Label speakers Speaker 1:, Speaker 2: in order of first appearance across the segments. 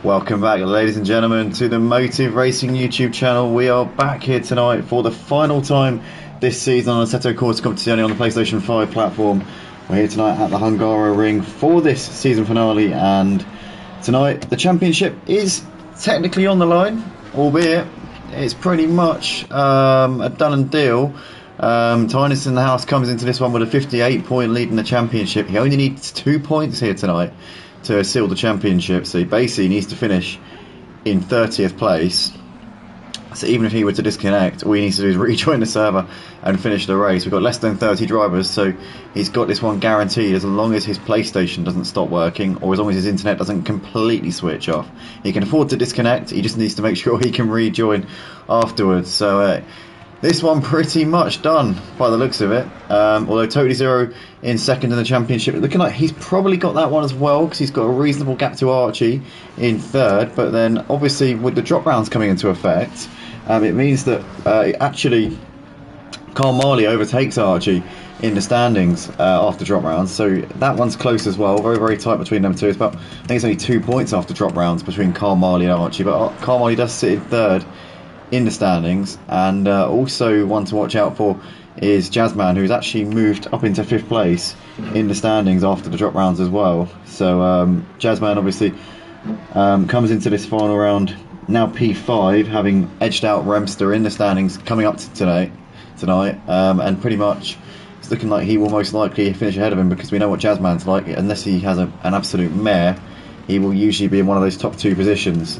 Speaker 1: Welcome back, ladies and gentlemen, to the Motive Racing YouTube channel. We are back here tonight for the final time this season on Assetto Corsa Competizione on the PlayStation 5 platform. We're here tonight at the Hungaroring for this season finale, and tonight the championship is technically on the line, albeit it's pretty much a done and deal. Tynus in the house comes into this one with a 58-point lead in the championship. He only needs 2 points here tonight to seal the championship, so he basically needs to finish in 30th place. So even if he were to disconnect, all he needs to do is rejoin the server and finish the race. We've got less than 30 drivers, so he's got this one guaranteed as long as his PlayStation doesn't stop working, or as long as his internet doesn't completely switch off. He can afford to disconnect, he just needs to make sure he can rejoin afterwards. So this one pretty much done by the looks of it. Although Totally Zero in second in the championship, looking like he's probably got that one as well, because he's got a reasonable gap to Archie in third. But then obviously with the drop rounds coming into effect, it means that actually Carl Marley overtakes Archie in the standings after drop rounds, so that one's close as well. Very, very tight between them two. It's about, I think it's only 2 points after drop rounds between Carl Marley and Archie, but Carl Marley does sit in third in the standings. And also one to watch out for is Jazzman, who's actually moved up into 5th place in the standings after the drop rounds as well. So Jazzman obviously comes into this final round now P5, having edged out Remster in the standings coming up to tonight, and pretty much it's looking like he will most likely finish ahead of him, because we know what Jazzman's like. Unless he has an absolute mare, he will usually be in one of those top 2 positions.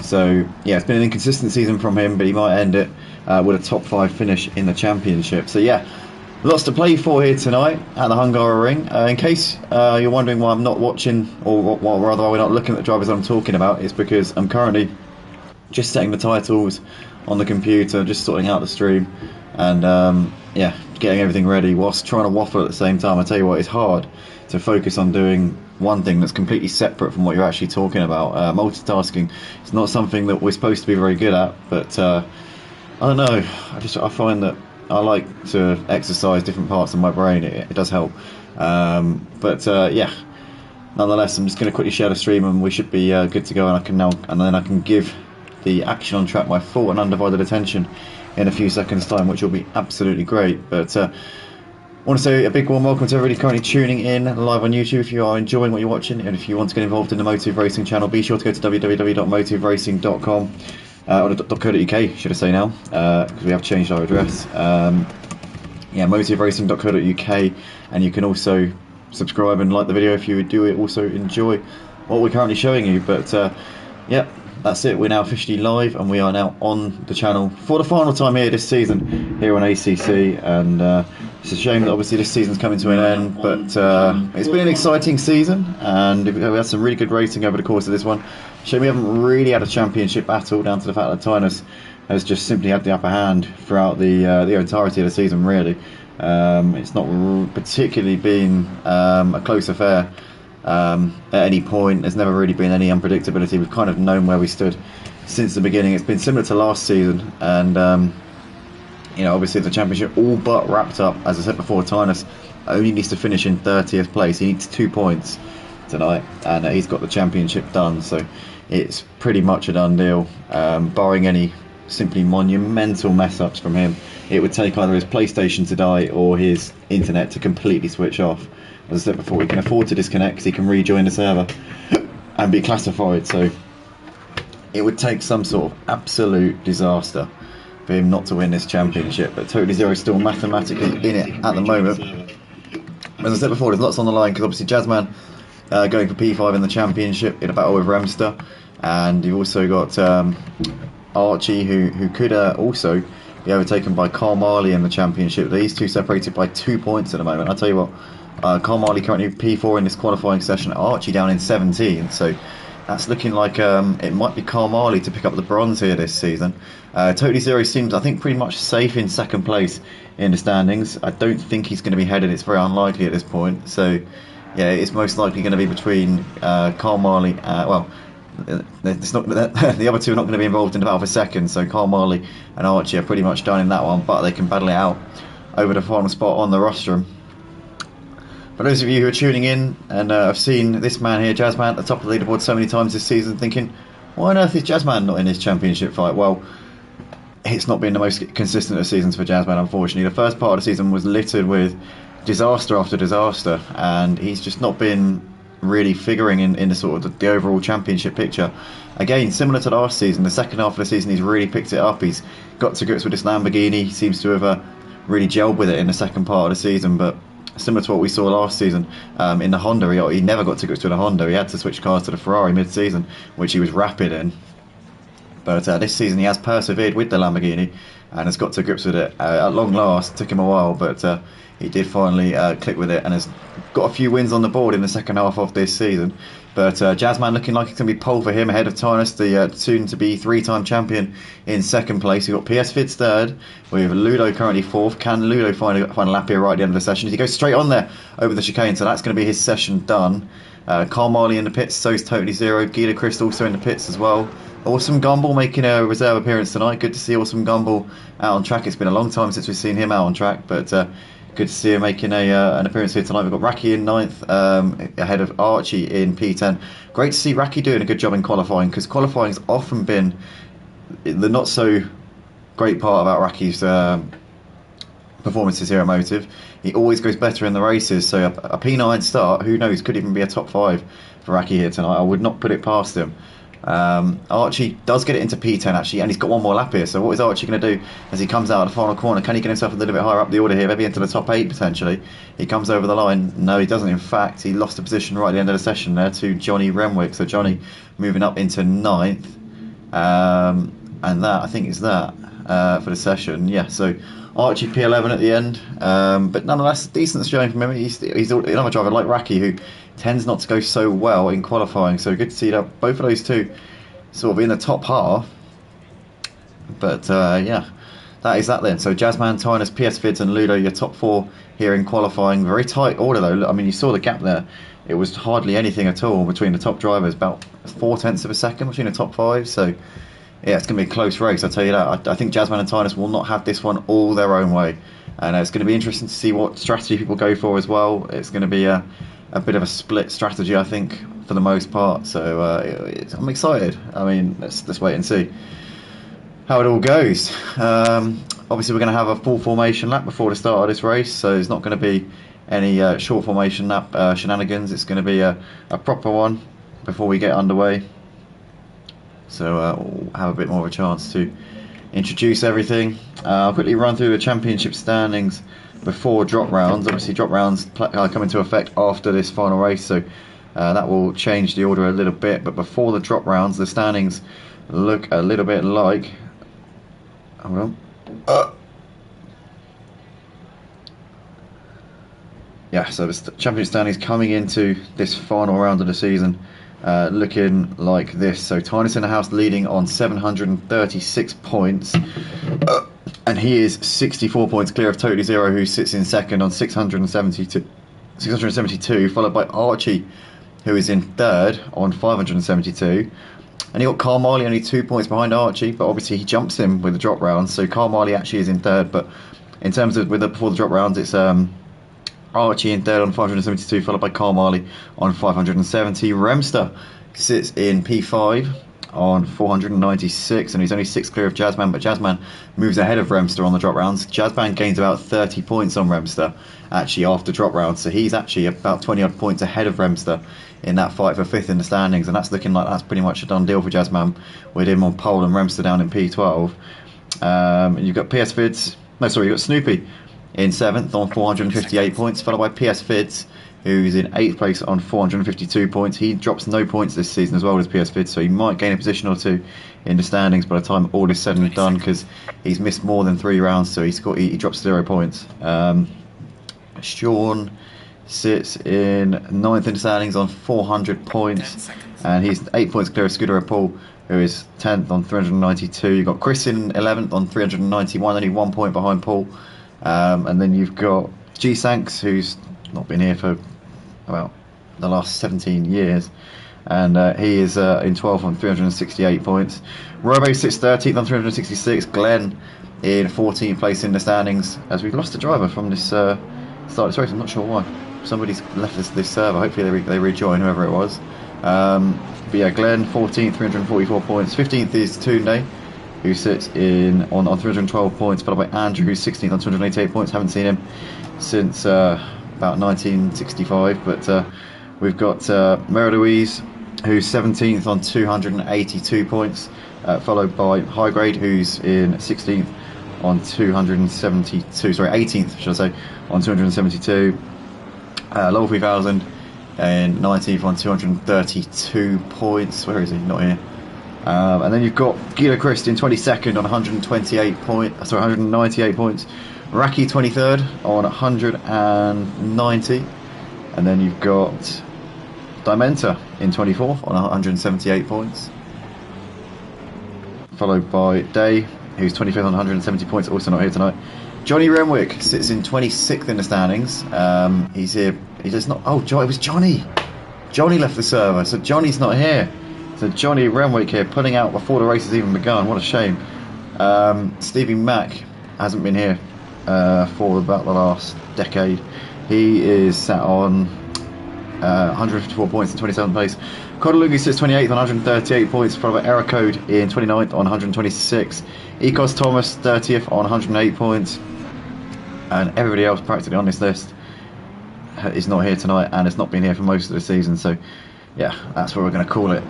Speaker 1: So yeah, it's been an inconsistent season from him, but he might end it with a top 5 finish in the championship. So yeah, lots to play for here tonight at the Hungaroring. In case you're wondering why I'm not watching, or rather why we're not looking at the drivers I'm talking about, it's because I'm currently just setting the titles on the computer, just sorting out the stream, and yeah, getting everything ready whilst trying to waffle at the same time. I tell you what, it's hard to focus on doing one thing that's completely separate from what you're actually talking about. Multitasking is not something that we're supposed to be very good at, but I don't know, I find that I like to exercise different parts of my brain. It does help. Yeah, nonetheless, I'm just going to quickly share the stream, and we should be good to go. And then I can give the action on track my full and undivided attention in a few seconds' time, which will be absolutely great. But I want to say a big warm welcome to everybody currently tuning in live on YouTube. If you are enjoying what you're watching, and if you want to get involved in the Motive Racing channel, be sure to go to www.motiveracing.com. Or .co.uk, should I say now, because we have changed our address. Yeah, motiveracing.co.uk, and you can also subscribe and like the video if you do also enjoy what we're currently showing you. But yeah, that's it. We're now officially live, and we are now on the channel for the final time here this season here on ACC. And it's a shame that obviously this season's coming to an end, but it's been an exciting season, and we had some really good racing over the course of this one. Shame we haven't really had a championship battle, down to the fact that Tynus has just simply had the upper hand throughout the entirety of the season, really. It's not particularly been a close affair at any point. There's never really been any unpredictability. We've kind of known where we stood since the beginning. It's been similar to last season, and you know, obviously the championship all but wrapped up. As I said before, Tynus only needs to finish in 30th place. He needs 2 points tonight, and he's got the championship done. So it's pretty much a done deal, barring any simply monumental mess ups from him. It would take either his PlayStation to die or his internet to completely switch off. As I said before, he can afford to disconnect because he can rejoin the server and be classified. So it would take some sort of absolute disaster for him not to win this championship. But Totally Zero is still mathematically in it at the moment. As I said before, there's lots on the line, because obviously Jazzman going for P5 in the championship in a battle with Remster, and you've also got Archie, who could also be overtaken by Carl Marley in the championship. These two separated by 2 points at the moment. I'll tell you what, Carl Marley currently P4 in this qualifying session, Archie down in 17th, so that's looking like it might be Carl Marley to pick up the bronze here this season. Totally Zero seems, I think, pretty much safe in 2nd place in the standings. I don't think he's going to be headed. It's very unlikely at this point. So yeah, it's most likely going to be between Carl Marley. Well, it's not, the other two are not going to be involved in the battle for second. So Carl Marley and Archie are pretty much done in that one, but they can battle it out over the final spot on the rostrum. For those of you who are tuning in and have seen this man here, Jazzman, at the top of the leaderboard so many times this season, thinking, why on earth is Jazzman not in this championship fight? Well, it's not been the most consistent of seasons for Jazzman, unfortunately. The first part of the season was littered with disaster after disaster, and he's just not been really figuring in the sort of the overall championship picture. Again, similar to last season, the second half of the season he's really picked it up. He's got to grips with this Lamborghini. He seems to have really gelled with it in the second part of the season, but similar to what we saw last season in the Honda, he never got to grips with a Honda. He had to switch cars to the Ferrari mid-season, which he was rapid in. But this season he has persevered with the Lamborghini and has got to grips with it at long last. It took him a while, but he did finally click with it and has got a few wins on the board in the second half of this season. But Jazzman looking like it's going to be pole for him ahead of Tynus, the soon-to-be three-time champion, in second place. We've got PS Fitz third, with Ludo currently fourth. Can Ludo find a lap here right at the end of the session? He goes straight on there over the chicane, so that's going to be his session done. Carl Marley in the pits, so is Totally Zero. Gita Crystal also in the pits as well. Awesome Gumball making a reserve appearance tonight. Good to see Awesome Gumball out on track. It's been a long time since we've seen him out on track, but good to see him making an appearance here tonight. We've got Raki in 9th, ahead of Archie in P10. Great to see Raki doing a good job in qualifying, because qualifying's often been the not so great part about Raki's performances here at Motive. He always goes better in the races, so a P9 start, who knows, could even be a top 5 for Raki here tonight. I would not put it past him. Archie does get it into P10 actually, and he's got one more lap here. So what is Archie going to do as he comes out of the final corner? Can he get himself a little bit higher up the order here, maybe into the top 8 potentially? He comes over the line. No, he doesn't. In fact, he lost a position right at the end of the session there to Johnny Renwick. So Johnny moving up into 9th, and that I think is that for the session. Yeah, so Archie P11 at the end, but nonetheless decent showing from him. He's another driver like Raki who tends not to go so well in qualifying, so good to see that both of those two sort of in the top half. But yeah, that is that then. So Jazzman, Tynus, PS Fids and Ludo, your top 4 here in qualifying. Very tight order though. I mean, you saw the gap there. It was hardly anything at all between the top drivers, about 0.4 of a second between the top 5. So yeah, it's going to be a close race, I'll tell you that. I think Jazzman and Tynus will not have this one all their own way, and it's going to be interesting to see what strategy people go for as well. It's going to be a bit of a split strategy, I think, for the most part. So I'm excited. I mean, let's wait and see how it all goes. Obviously, we're going to have a full formation lap before the start of this race, so there's not going to be any short formation lap shenanigans. It's going to be a proper one before we get underway. So we'll have a bit more of a chance to introduce everything. I'll quickly run through the championship standings before drop rounds. Obviously drop rounds come into effect after this final race, so that will change the order a little bit. But before the drop rounds, the standings look a little bit like... Hold on. Yeah, so the championship standings coming into this final round of the season looking like this. So Tynus in the house leading on 736 points, and he is 64 points clear of Totally Zero, who sits in second on 672, followed by Archie, who is in third on 572. And you got Carl Marley only 2 points behind Archie, but obviously he jumps him with the drop rounds, so Carl Marley actually is in third. But in terms of before the drop rounds, it's Archie in third on 572, followed by Carl Marley on 570. Remster sits in P5 on 496, and he's only 6 clear of Jazzman, but Jazzman moves ahead of Remster on the drop rounds. Jazzman gains about 30 points on Remster actually after drop rounds, so he's actually about 20 odd points ahead of Remster in that fight for 5th in the standings, and that's looking like that's pretty much a done deal for Jazzman with him on pole and Remster down in P12. And you've got PS Fids, you've got Snoopy in 7th on 458 points, followed by PS Fids, who's in 8th place on 452 points. He drops no points this season as well as PS Fids, so he might gain a position or two in the standings by the time all is said and done, because he's missed more than 3 rounds, so he drops 0 points. Sean sits in 9th in the standings on 400 points, and he's 8 points clear of Scudero Paul, who is 10th on 392. You've got Chris in 11th on 391, only 1 point behind Paul. And then you've got G-Sanks, who's not been here for about the last 17 years, and he is in 12th on 368 points. Robo sits 13th on 366. Glenn in 14th place in the standings, as we've lost a driver from this start of this race. I'm not sure why. somebody's left this server. Hopefully they rejoin, whoever it was. But yeah, Glenn 14th, 344 points. 15th is Tunde, who sits on 312 points, followed by Andrew, who's 16th on 288 points. Haven't seen him since about 1965. But we've got Mary Louise, who's 17th on 282 points, followed by High Grade, who's in 16th on 272. Sorry, 18th, should I say, on 272. Level 3000 and 19th on 232 points. Where is he? Not here. And then you've got Guido Christ in 22nd on 198 points. Sorry, 198 points. Raki 23rd on 190, and then you've got Dimenta in 24th on 178 points, followed by Day, who's 25th on 170 points, also not here tonight. Johnny Renwick sits in 26th in the standings. He's here. He does not. Oh, it was Johnny. Johnny left the server, so Johnny's not here. So Johnny Renwick here, pulling out before the race has even begun. What a shame. Stevie Mack hasn't been here for about the last decade. He is sat on 154 points in 27th place. Kodalungi sits 28th on 138 points, followed by Error Code in 29th on 126. Ecos Thomas 30th on 108 points. And everybody else practically on this list is not here tonight and has not been here for most of the season. So yeah, that's what we're going to call it.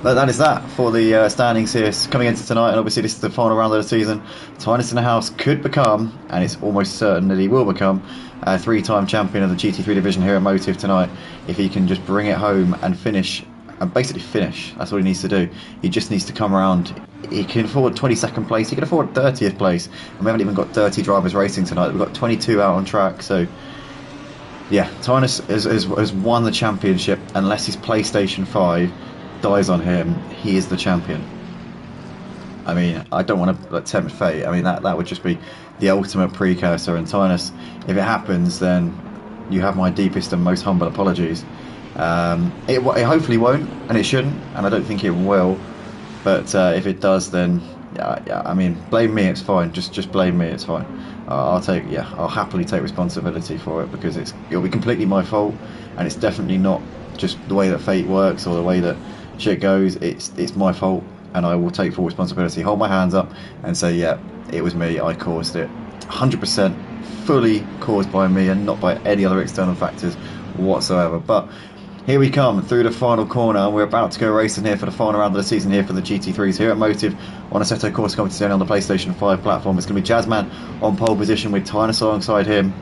Speaker 1: But that is that for the standings here coming into tonight, and obviously this is the final round of the season. Tynus in the house could become, and it's almost certain that he will become, a three-time champion of the GT3 division here at Motive tonight, if he can just bring it home and finish, and basically finish. That's what he needs to do. He just needs to come around. He can afford 22nd place, he can afford 30th place, and we haven't even got 30 drivers racing tonight. We've got 22 out on track, so yeah, Tynus has won the championship. Unless his PlayStation 5 dies on him, he is the champion. I mean, I don't want to tempt fate. I mean, that would just be the ultimate precursor. And Tynus, if it happens, then you have my deepest and most humble apologies. It hopefully won't, and it shouldn't, and I don't think it will. But if it does, then yeah, I mean, blame me. It's fine. Just blame me. It's fine. I'll happily take responsibility for it, because it'll be completely my fault, and it's definitely not just the way that fate works or the way that shit goes. It's my fault, and I will take full responsibility, hold my hands up and say, yeah, it was me, I caused it. 100% fully caused by me and not by any other external factors whatsoever. But here we come through the final corner, and we're about to go racing here for the final round of the season here for the GT3s here at Motive on Assetto Corsa Competizione on the PlayStation 5 platform. It's going to be Jazzman on pole position with Tynus alongside him.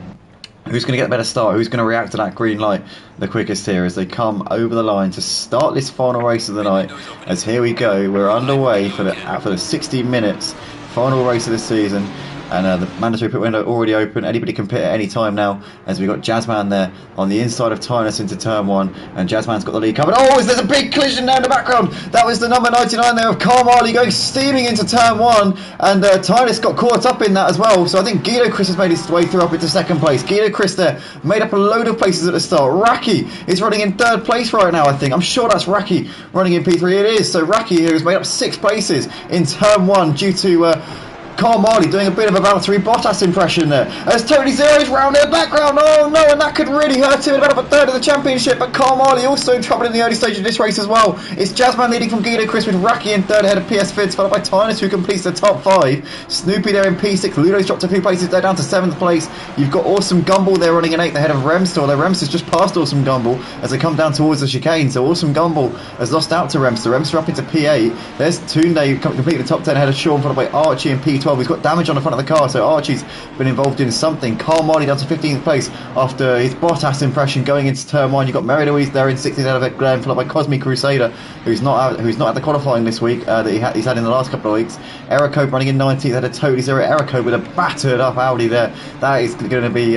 Speaker 1: Who's going to get a better start? Who's going to react to that green light the quickest here as they come over the line to start this final race of the night? As here we go, we're underway for the 60 minutes final race of the season. And the mandatory pit window already open. Anybody can pit at any time now, as we've got Jazzman there on the inside of Tynus into turn one, and Jazzman's got the lead covered. Oh, there's a big collision down the background. That was the number 99 there of Carl Marley going steaming into turn one, and Tynus got caught up in that as well. So I think Guido Chris has made his way through up into second place. Guido Chris there made up a load of places at the start. Raki is running in third place right now, I think. I'm sure that's Raki running in P3. It is. So Raki here has made up 6 places in turn one due to Carl Marley doing a bit of a Valtteri Bottas impression there. As Tony Zero's round in the background. Oh no, and that could really hurt him. About up a third of the championship, but Carl Marley also in trouble in the early stage of this race as well. It's Jazzman leading from Guido Chris with Raki in third ahead of PS Fids, followed by Tynus, who completes the top 5. Snoopy there in P6. Ludo's dropped a few places there down to 7th place. You've got Awesome Gumball there running in 8th ahead of Remstor. There Remstor's just passed Awesome Gumball as they come down towards the chicane. So Awesome Gumball has lost out to Remstor. Remstor up into P8. There's Tunde completing the top 10 ahead of Sean, followed by Archie in P12. He's got damage on the front of the car, so Archie's been involved in something. Carl Marley down to 15th place after his Bottas impression going into turn one. You've got Mary Louise there in 16th out of it, Glenn, followed by Cosmic Crusader, who's not at the qualifying this week that he's had in the last couple of weeks. Erico running in 19th, had a Totally Zero Erico with a battered up Audi there. That is going to be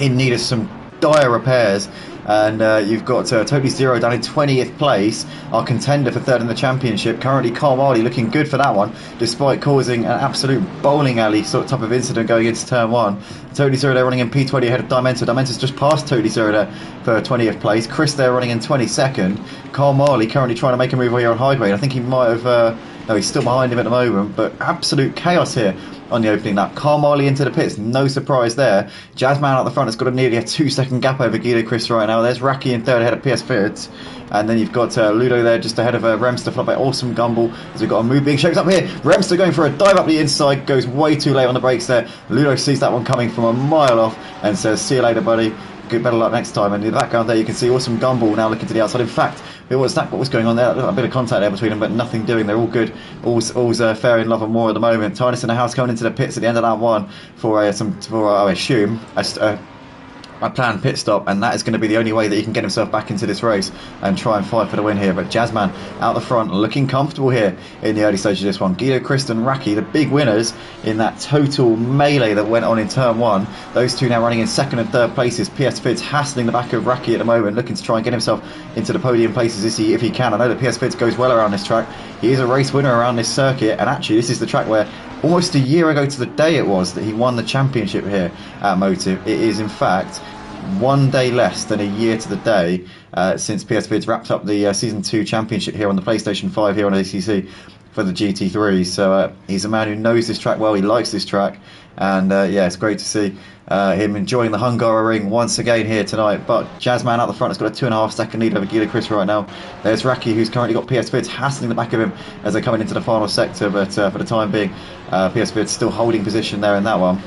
Speaker 1: in need of some dire repairs. And you've got Totally Zero down in 20th place, our contender for third in the championship. Currently Carl Marley looking good for that one, despite causing an absolute bowling alley sort of type of incident going into turn one. Totally Zero there running in P20 ahead of Dimenta. Dimenta's just passed Totally Zero there for 20th place. Chris there running in 22nd. Carl Marley currently trying to make a move here on high grade. I think he might have No, he's still behind him at the moment, but absolute chaos here on the opening lap. Carmali into the pits, no surprise there. Jazzman out the front has got nearly a 2-second gap over Guido Chris right now. There's Raki in third ahead of PS Fids. And then you've got Ludo there just ahead of Remster, followed by Awesome Gumball, as we've got a move being shaped up here. Remster going for a dive up the inside, goes way too late on the brakes there. Ludo sees that one coming from a mile off and says, see you later, buddy. Good, better luck next time. And in the background there, you can see Awesome Gumball now looking to the outside. In fact, what was going on there? A bit of contact there between them, but nothing doing. They're all good. All's fair in love and war at the moment. Tynus in the house coming into the pits at the end of that one for I assume a planned pit stop, and that is going to be the only way that he can get himself back into this race and try and fight for the win here. But Jazzman out the front, looking comfortable here in the early stages of this one. Guido Christ and Raki, the big winners in that total melee that went on in turn one. Those two now running in second and third places. PS Fids hassling the back of Raki at the moment, looking to try and get himself into the podium places if he can. I know that PS Fids goes well around this track. He is a race winner around this circuit, and actually this is the track where almost a year ago to the day it was that he won the championship here at Motive. It is in fact 1 day less than a year to the day since PS Vids wrapped up the Season 2 championship here on the PlayStation 5 here on ACC for the GT3. So he's a man who knows this track well, he likes this track, and yeah, it's great to see him enjoying the Hungaroring once again here tonight. But Jazzman out the front has got a 2.5 second lead over Guido Chris right now. There's Raki, who's currently got PS Vids hassling the back of him as they're coming into the final sector, but for the time being PS Vids still holding position there in that one.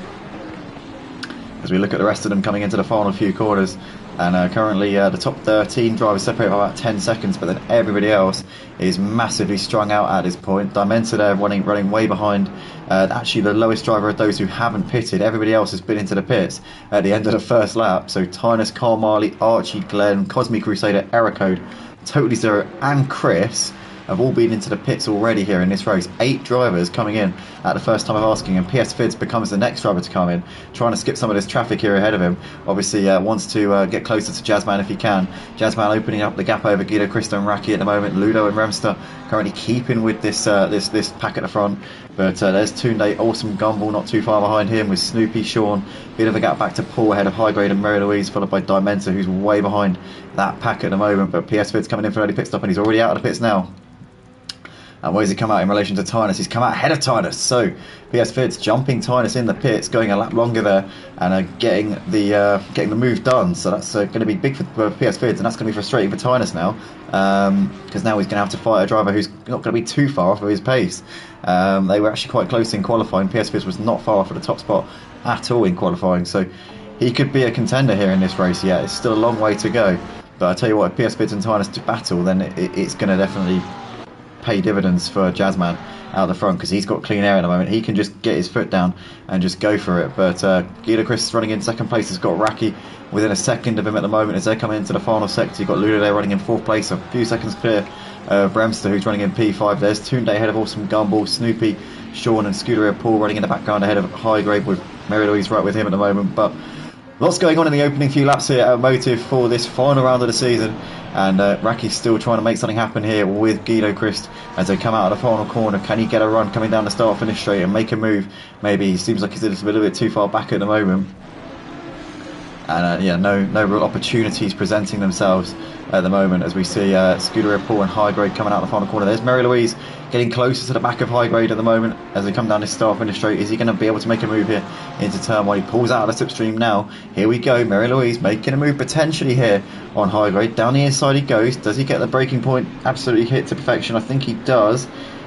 Speaker 1: As we look at the rest of them coming into the final few corners, and currently the top 13 drivers separate by about 10 seconds, but then everybody else is massively strung out at this point. Dimensa there running way behind. Actually the lowest driver of those who haven't pitted. Everybody else has been into the pits at the end of the first lap. So Tynus, Carl Marley, Archie, Glenn, Cosmic Crusader, Errorcode, Totally Zero and Chris have all been into the pits already here in this race. 8 drivers coming in at the first time of asking, and PS Fids becomes the next driver to come in, trying to skip some of this traffic here ahead of him. Obviously wants to get closer to Jazzman if he can. Jazzman opening up the gap over Guido Christo and Raki at the moment. Ludo and Remster currently keeping with this pack at the front, but there's Tunde, Awesome Gumball not too far behind him with Snoopy, Sean, bit of a gap back to Paul ahead of High Grade and Mary Louise, followed by Dimensa, who's way behind that pack at the moment. But PS Fids coming in for an early pit stop, and he's already out of the pits now. And where does he come out in relation to Tynus? He's come out ahead of Tynus. So PS Fids jumping Tynus in the pits, going a lap longer there, and getting the move done. So that's going to be big for PS Fids, and that's going to be frustrating for Tynus now, because now he's going to have to fight a driver who's not going to be too far off of his pace. They were actually quite close in qualifying. PS Fids was not far off of the top spot at all in qualifying, so he could be a contender here in this race. Yeah, it's still a long way to go, but I tell you what, if PS Fids and Tynus to battle, then it's going to definitely pay dividends for Jazzman out the front, because he's got clean air at the moment. He can just get his foot down and just go for it. But Guido Chris is running in second place. Has got Raki within a second of him at the moment as they're coming into the final sector. You've got Ludo there running in fourth place, a few seconds clear of Bremster, who's running in P5. There's Tunde ahead of Awesome Gumball, Snoopy, Sean and Scooter Paul running in the background ahead of High Grade, with Mary Louise right with him at the moment. But lots going on in the opening few laps here at Motive for this final round of the season, and Raki's still trying to make something happen here with Guido Christ as they come out of the final corner. Can he get a run coming down the start finish straight and make a move? Maybe. He seems like he's a little bit too far back at the moment, and yeah, no real opportunities presenting themselves at the moment as we see Scooter Paul and High Grade coming out the final corner. There's Mary Louise getting closer to the back of High Grade at the moment as they come down this start finish straight. Is he going to be able to make a move here into turn one? He pulls out of the slipstream now. Here we go, Mary Louise making a move potentially here on High Grade. Down the inside he goes. Does he get the braking point absolutely hit to perfection? I think he does.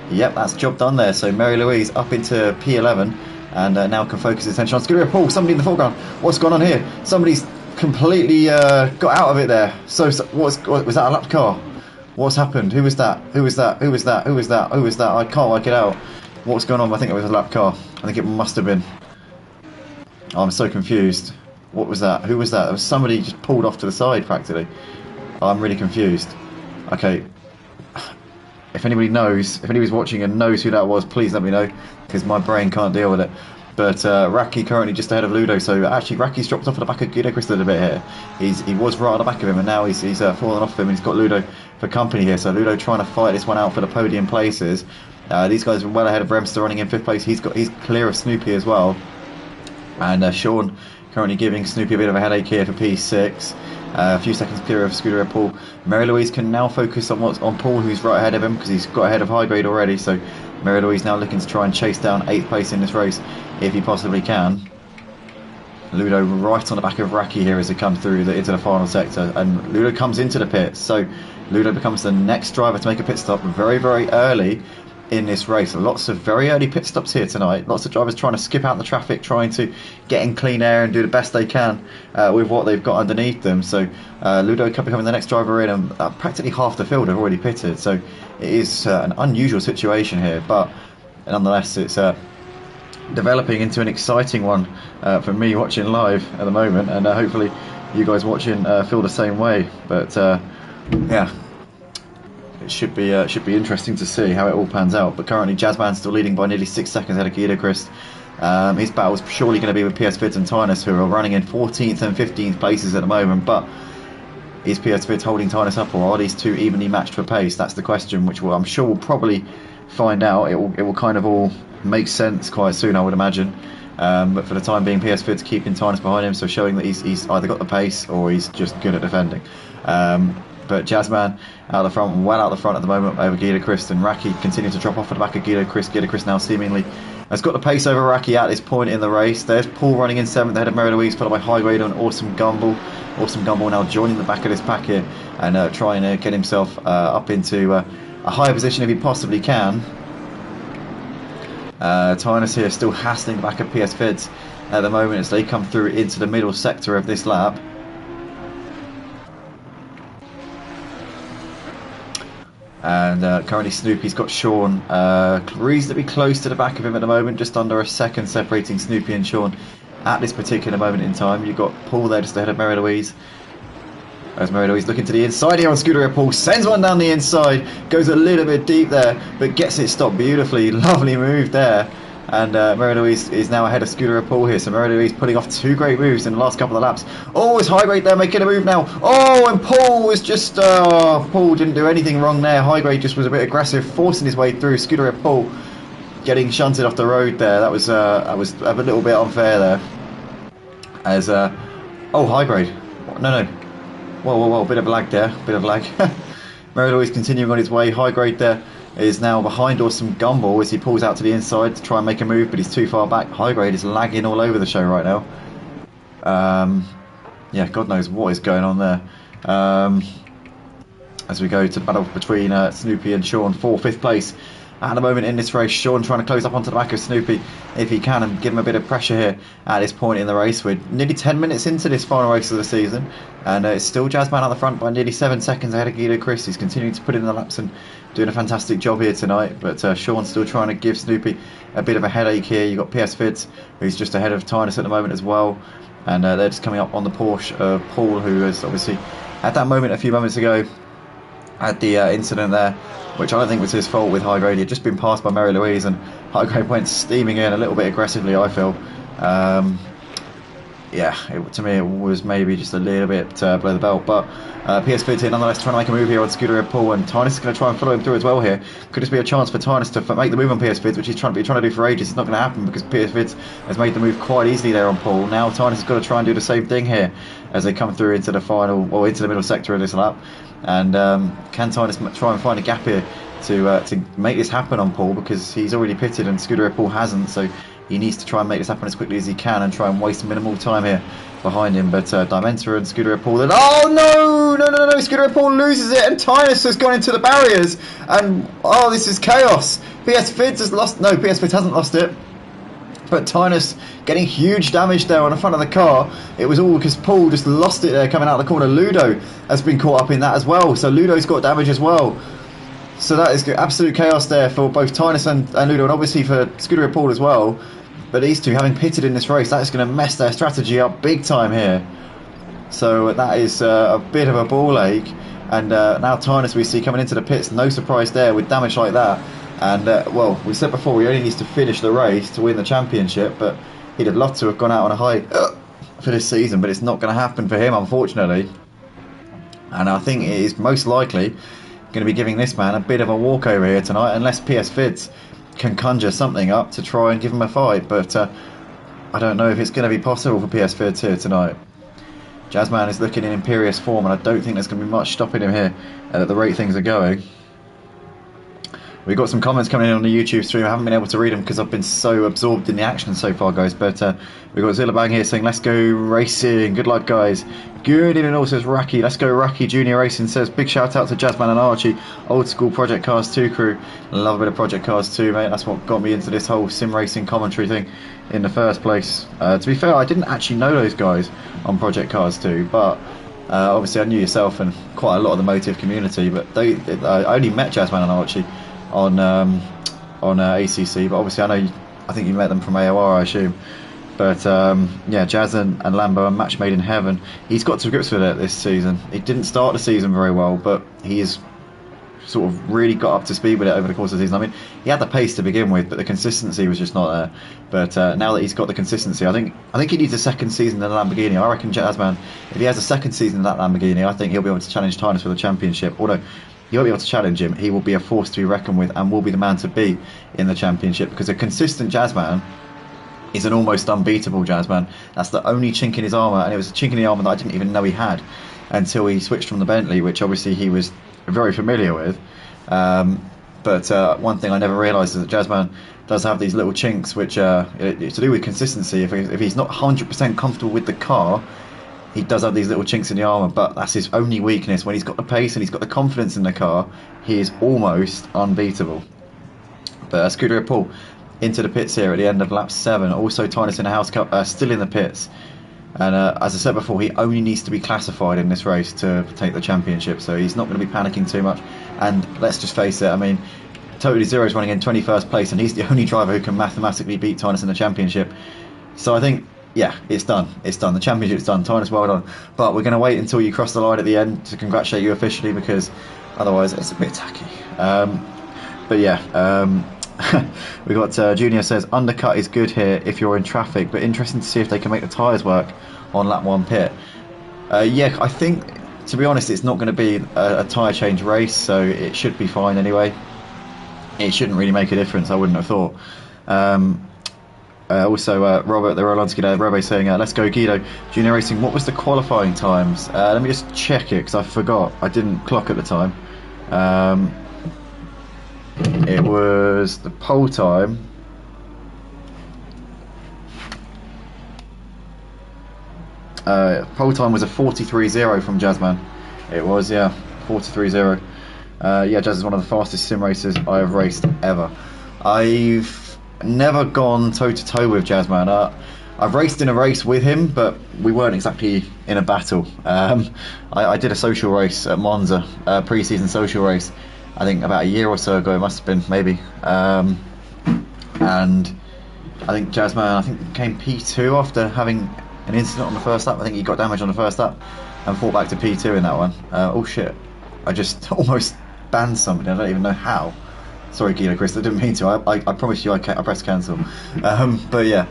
Speaker 1: Yep, that's job done there. So Mary Louise up into P11 and now can focus his attention on Scooter Paul. Somebody in the foreground. What's gone on here? Somebody's completely got out of it there. So was that a lapped car? What's happened? Who was that? Who was that? Who was that? Who was that? Who was that? I can't work it out. What's going on? I think it was a lap car. I think it must have been. Oh, I'm so confused. What was that? Who was that? There was somebody just pulled off to the side practically. Oh, I'm really confused. Okay. If anybody knows, if anybody's watching and knows who that was, please let me know, because my brain can't deal with it. But Raki currently just ahead of Ludo, so actually Raki's dropped off at the back of Guido Chris a little bit here. He was right on the back of him, and now he's fallen off of him, and he's got Ludo for company here. So Ludo trying to fight this one out for the podium places. These guys are well ahead of Remster running in 5th place. He's clear of Snoopy as well. And Sean currently giving Snoopy a bit of a headache here for P6. A few seconds clear of Scooter Red Bull. Mary Louise can now focus on Paul, who's right ahead of him, because he's got ahead of High Grade already. So Mary Louise now looking to try and chase down 8th place in this race if he possibly can. Ludo right on the back of Raki here as they come through into the final sector, and Ludo comes into the pits. So Ludo becomes the next driver to make a pit stop very, very early in this race. Lots of very early pit stops here tonight. Lots of drivers trying to skip out the traffic, trying to get in clean air and do the best they can with what they've got underneath them. So Ludo becoming the next driver in, and practically half the field have already pitted. So it is an unusual situation here, but nonetheless it's developing into an exciting one for me watching live at the moment, and hopefully you guys watching feel the same way. But yeah, it should be interesting to see how it all pans out. But currently Jazzman still leading by nearly 6 seconds ahead of Guido Christ. His battle is surely going to be with PS Vids and Tynus, who are running in 14th and 15th places at the moment. But is PS Vids holding Tynus up, or are these two evenly matched for pace? That's the question, which I'm sure we'll probably find out. It will kind of all make sense quite soon, I would imagine. But for the time being, PS Vids keeping Tynus behind him, so showing that he's either got the pace or he's just good at defending. But Jazzman out the front, well out the front at the moment over Guido Christ, and Raki continue to drop off at the back of Guido Christ. Guido Christ now seemingly has got the pace over Raki at this point in the race. There's Paul running in 7th ahead of Mary Louise, followed by High Grade and Awesome Gumball. Awesome Gumball now joining the back of this pack here and trying to get himself up into a higher position if he possibly can. Tynus here still hassling the back of PS Vids at the moment as they come through into the middle sector of this lap. And currently Snoopy's got Sean reasonably close to the back of him at the moment, just under a second separating Snoopy and Sean at this particular moment in time. You've got Paul there just ahead of Mary Louise. As Mary Louise looking to the inside here on Scooter Red Bull, sends one down the inside, goes a little bit deep there, but gets it stopped beautifully. Lovely move there. And Mary Louise is now ahead of Scooter Red Bull here. So Mary Louise putting off 2 great moves in the last couple of laps. Oh, it's High Grade there making a move now. Oh, and Paul was just... Paul didn't do anything wrong there. High Grade just was a bit aggressive, forcing his way through. Scooter Red Bull getting shunted off the road there. That was a little bit unfair there. As... oh, High Grade. No. Whoa, bit of a lag there. Bit of lag. Mary Louise continuing on his way. High Grade there is now behind Awesome Gumball as he pulls out to the inside to try and make a move, but he's too far back. High Grade is lagging all over the show right now. Yeah, God knows what is going on there. As we go to the battle between Snoopy and Sean for 5th place at the moment in this race. Sean trying to close up onto the back of Snoopy if he can and give him a bit of pressure here at this point in the race. We're nearly 10 minutes into this final race of the season, and it's still Jazzman out the front by nearly 7 seconds ahead of Guido Christ. He's continuing to put in the laps and doing a fantastic job here tonight, but Sean's still trying to give Snoopy a bit of a headache here. You've got PS Vids, who's just ahead of Tynus at the moment as well, and they're just coming up on the Porsche. Paul, who has obviously at that moment a few moments ago had the incident there, which I don't think was his fault with High Grade. He had just been passed by Mary Louise, and High Grade went steaming in a little bit aggressively, I feel. Yeah, to me it was maybe just a little bit below the belt, but PS Vids here nonetheless trying to make a move here on Scooter Red Bull, and Tynus is going to try and follow him through as well here. Could this be a chance for Tynus to make the move on PS Vids, which he's trying to do for ages? It's not going to happen because PS Vids has made the move quite easily there on Paul. Now Tynus has got to try and do the same thing here as they come through into the final, or into the middle sector of this lap. And can Tynus try and find a gap here to make this happen on Paul, because he's already pitted and Scooter Red Bull hasn't, so he needs to try and make this happen as quickly as he can and try and waste minimal time here behind him. But Dimensa and Scooter Red Bull, then, oh no, Scooter Red Bull loses it, and Tynus has gone into the barriers, and oh, this is chaos. PS Vids has lost, no, PS Vids hasn't lost it, but Tynus getting huge damage there on the front of the car. It was all because Paul just lost it there coming out of the corner. Ludo has been caught up in that as well, so Ludo's got damage as well. So that is absolute chaos there for both Tynus and Ludo, and obviously for Scooter Red Bull as well. But these two having pitted in this race, that is going to mess their strategy up big time here. So that is a bit of a ball ache. And now Tynus we see coming into the pits, no surprise there with damage like that. And well, we said before he only needs to finish the race to win the championship, but he'd have loved to have gone out on a high for this season, but it's not going to happen for him, unfortunately. And I think it is most likely going to be giving this man a bit of a walkover here tonight, unless PS Vids can conjure something up to try and give him a fight. But I don't know if it's going to be possible for PS Vids here tonight. Jazzman is looking in imperious form, and I don't think there's going to be much stopping him here at the rate things are going. We've got some comments coming in on the YouTube stream. I haven't been able to read them because I've been so absorbed in the action so far, guys. But we've got Zillabang here saying, let's go racing. Good luck, guys. Good evening, also says Rocky. Let's go Rocky. Junior Racing says, big shout out to Jazzman and Archie. Old school Project Cars 2 crew. Love a bit of Project Cars 2, mate. That's what got me into this whole sim racing commentary thing in the first place. To be fair, I didn't actually know those guys on Project Cars 2, but obviously I knew yourself and quite a lot of the motive community. But I only met Jazzman and Archie on ACC, but obviously I think you met them from AOR, I assume. But yeah, Jazz and Lambo, a match made in heaven. He's got to grips with it this season. He didn't start the season very well, but he's sort of really got up to speed with it over the course of the season. I mean, he had the pace to begin with, but the consistency was just not there. But now that he's got the consistency, I think he needs a second season in the Lamborghini. I reckon Jazzman, if he has a second season in that Lamborghini, I think he'll be able to challenge Tynus for the championship. Although he won't be able to challenge him, he will be a force to be reckoned with and will be the man to beat in the championship, because a consistent Jazzman is an almost unbeatable Jazzman. That's the only chink in his armour, and it was a chink in the armour that I didn't even know he had until he switched from the Bentley, which obviously he was very familiar with. But one thing I never realised is that Jazzman does have these little chinks, which it's to do with consistency. If he's not 100% comfortable with the car, he does have these little chinks in the armour, but that's his only weakness. When he's got the pace and he's got the confidence in the car, he is almost unbeatable. But Scuderia Paul into the pits here at the end of lap 7. Also Tynus in the House Cup still in the pits. And as I said before, he only needs to be classified in this race to take the championship, so he's not going to be panicking too much. And let's just face it, I mean, Totally Zero is running in 21st place, and he's the only driver who can mathematically beat Tynus in the championship. So I think, yeah, it's done. It's done. The championship's done. Tynus, well done. But we're going to wait until you cross the line at the end to congratulate you officially, because otherwise it's a bit tacky. But yeah, we got Junior says, undercut is good here if you're in traffic, but interesting to see if they can make the tyres work on lap 1 pit. Yeah, I think, to be honest, it's not going to be a tyre change race, so it should be fine anyway. It shouldn't really make a difference, I wouldn't have thought. Also, Robert the Rolonsky there, Robo saying, let's go Guido. Junior Racing, what was the qualifying times? Let me just check it, because I forgot. I didn't clock at the time. It was the pole time. Pole time was a 43.0 from Jazzman. It was, yeah, 43.0. Yeah, Jazz is one of the fastest sim racers I have raced ever. I've never gone toe-to-toe with Jazzman. I've raced in a race with him, but we weren't exactly in a battle. I did a social race at Monza, a pre-season social race, I think about a year or so ago, it must have been, maybe. And I think Jazzman, came P2 after having an incident on the first lap. I think he got damaged on the first lap and fought back to P2 in that one. Oh shit, I just almost banned somebody, I don't even know how. Sorry Guido Chris, I didn't mean to. I promise you I pressed cancel. But yeah,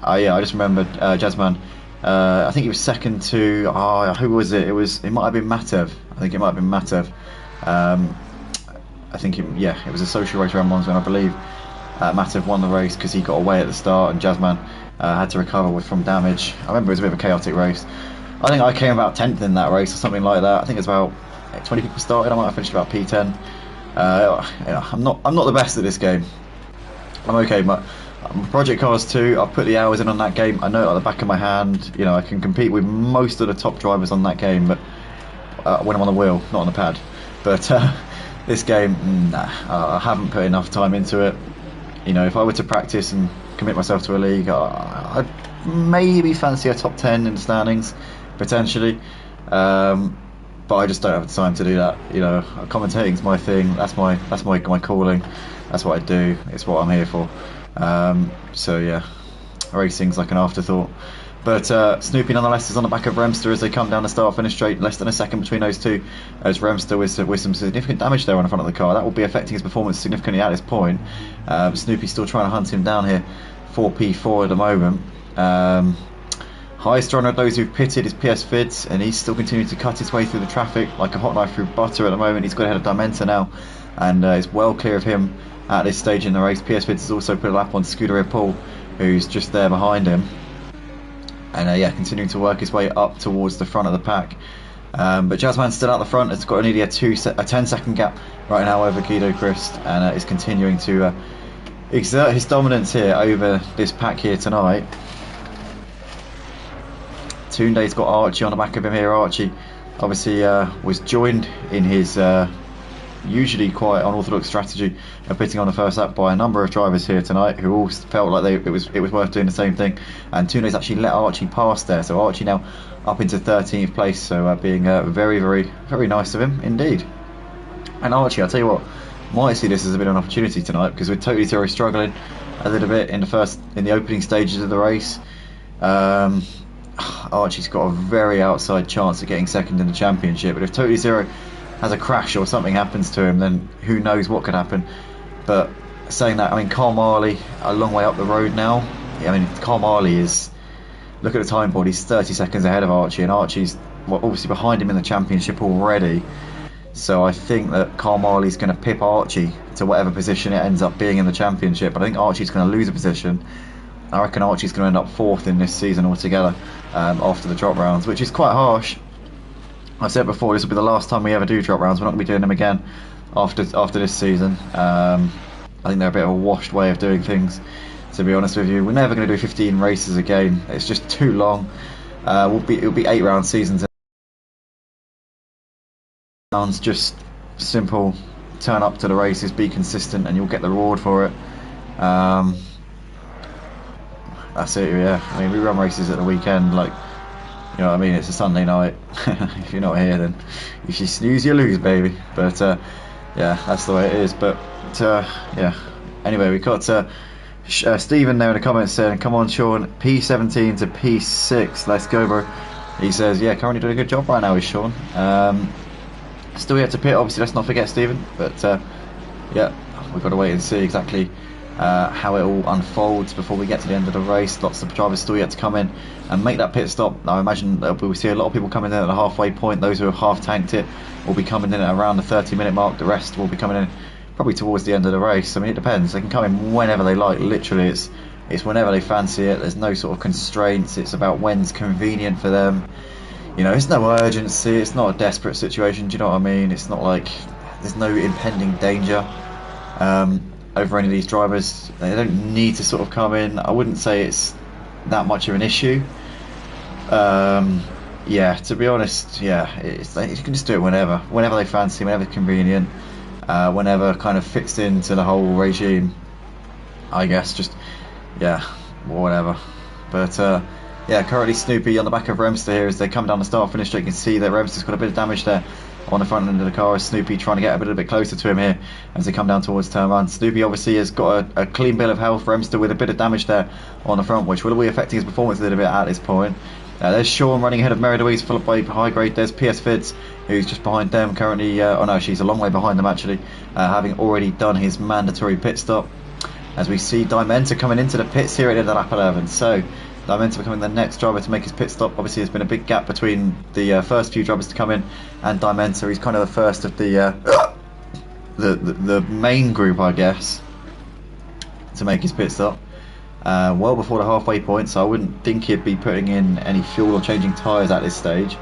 Speaker 1: I just remembered Jazzman. I think he was second to who was it? It might have been Matev. I think it might have been Matev. I think it was a social race around Monza, and I believe Matev won the race because he got away at the start, and Jazzman had to recover from damage. I remember it was a bit of a chaotic race. I think I came about 10th in that race or something like that. I think it was about 20 people started. I might have finished about P10. I'm not the best at this game. I'm okay, but Project Cars 2, I've put the hours in on that game. I know it at the back of my hand. You know, I can compete with most of the top drivers on that game, but when I'm on the wheel, not on the pad. But this game, nah, I haven't put enough time into it. You know, if I were to practice and commit myself to a league, I'd maybe fancy a top 10 in the standings, potentially. But I just don't have the time to do that. You know, commentating's my thing. That's my calling. That's what I do. It's what I'm here for. So yeah, racing's like an afterthought. But Snoopy nonetheless is on the back of Remster as they come down the start-finish straight. Less than a second between those two, as Remster with some significant damage there on the front of the car. That will be affecting his performance significantly at this point. Snoopy's still trying to hunt him down here for P4 at the moment. Highest runner of those who've pitted is PS Fids, and he's still continuing to cut his way through the traffic like a hot knife through butter at the moment. He's got ahead of Dimenta now, and it's well clear of him at this stage in the race. PS Fids has also put a lap on Scuderia Paul, who's just there behind him. and yeah, continuing to work his way up towards the front of the pack. But Jazzman's still out the front. It's got nearly a 10-second gap right now over Guido Christ, and is continuing to exert his dominance here over this pack here tonight. Tunde's got Archie on the back of him here. Archie obviously was joined in his usually quite unorthodox strategy of pitting on the first lap by a number of drivers here tonight, who all felt like it was worth doing the same thing, and Tunde's actually let Archie pass there, so Archie now up into 13th place, so being very, very, very nice of him indeed. And Archie, I'll tell you what, might see this as a bit of an opportunity tonight, because with Totally Zero struggling a little bit in the opening stages of the race, Archie's got a very outside chance of getting second in the championship. But if Totally Zero has a crash or something happens to him, then who knows what could happen. But saying that, I mean, Carl Marley a long way up the road now. I mean, Carl Marley is, look at the time board, he's 30 seconds ahead of Archie, and Archie's obviously behind him in the championship already. So I think that Carl Marley's going to pip Archie to whatever position it ends up being in the championship. But I think Archie's going to lose a position. I reckon Archie's going to end up 4th in this season altogether after the drop rounds, which is quite harsh. I said before, this will be the last time we ever do drop rounds. We're not going to be doing them again after this season. I think they're a bit of a washed way of doing things, to be honest with you. We're never going to do 15 races again. It's just too long. It'll be 8-round seasons. Rounds, just simple. Turn up to the races, be consistent, and you'll get the reward for it. That's it, yeah. I mean, we run races at the weekend, like, you know what I mean? It's a Sunday night. If you're not here, then if you snooze, you lose, baby. But yeah, that's the way it is. But yeah. Anyway, we got Stephen there in the comments saying, "Come on, Sean, P17 to P6, let's go, bro." He says, "Yeah, currently doing a good job right now, is Sean." Still yet to pit, obviously. Let's not forget Stephen. But yeah, we've got to wait and see exactly how it all unfolds before we get to the end of the race. Lots of drivers still yet to come in and make that pit stop. I imagine that we'll see a lot of people coming in at the halfway point. Those who have half tanked it will be coming in at around the 30-minute mark. The rest will be coming in probably towards the end of the race. I mean, it depends. They can come in whenever they like. Literally, it's whenever they fancy it. There's no sort of constraints. It's about when's convenient for them. You know, it's no urgency. It's not a desperate situation. Do you know what I mean? It's not like there's no impending danger over any of these drivers. They don't need to sort of come in. I wouldn't say it's that much of an issue. Yeah, to be honest, yeah, you can just do it whenever they fancy, whenever convenient, whenever kind of fits into the whole regime, I guess. Just, yeah, whatever. But yeah, currently Snoopy on the back of Remster here as they come down the start finish straight. You can see that Remster's got a bit of damage there on the front end of the car, as Snoopy trying to get a little bit closer to him here as they come down towards turn 1. Snoopy obviously has got a clean bill of health. Remster with a bit of damage there on the front, which will be affecting his performance a little bit at this point. There's Sean running ahead of Mary Louise, followed by High Grade. There's PS Fids, who's just behind them currently. Oh no, she's a long way behind them actually, having already done his mandatory pit stop. As we see Dimenta coming into the pits here at lap 11. So Dimenta becoming the next driver to make his pit stop. Obviously, there's been a big gap between the first few drivers to come in and Dimenta. He's kind of the first of the main group, I guess, to make his pit stop. Well before the halfway point, so I wouldn't think he'd be putting in any fuel or changing tyres at this stage.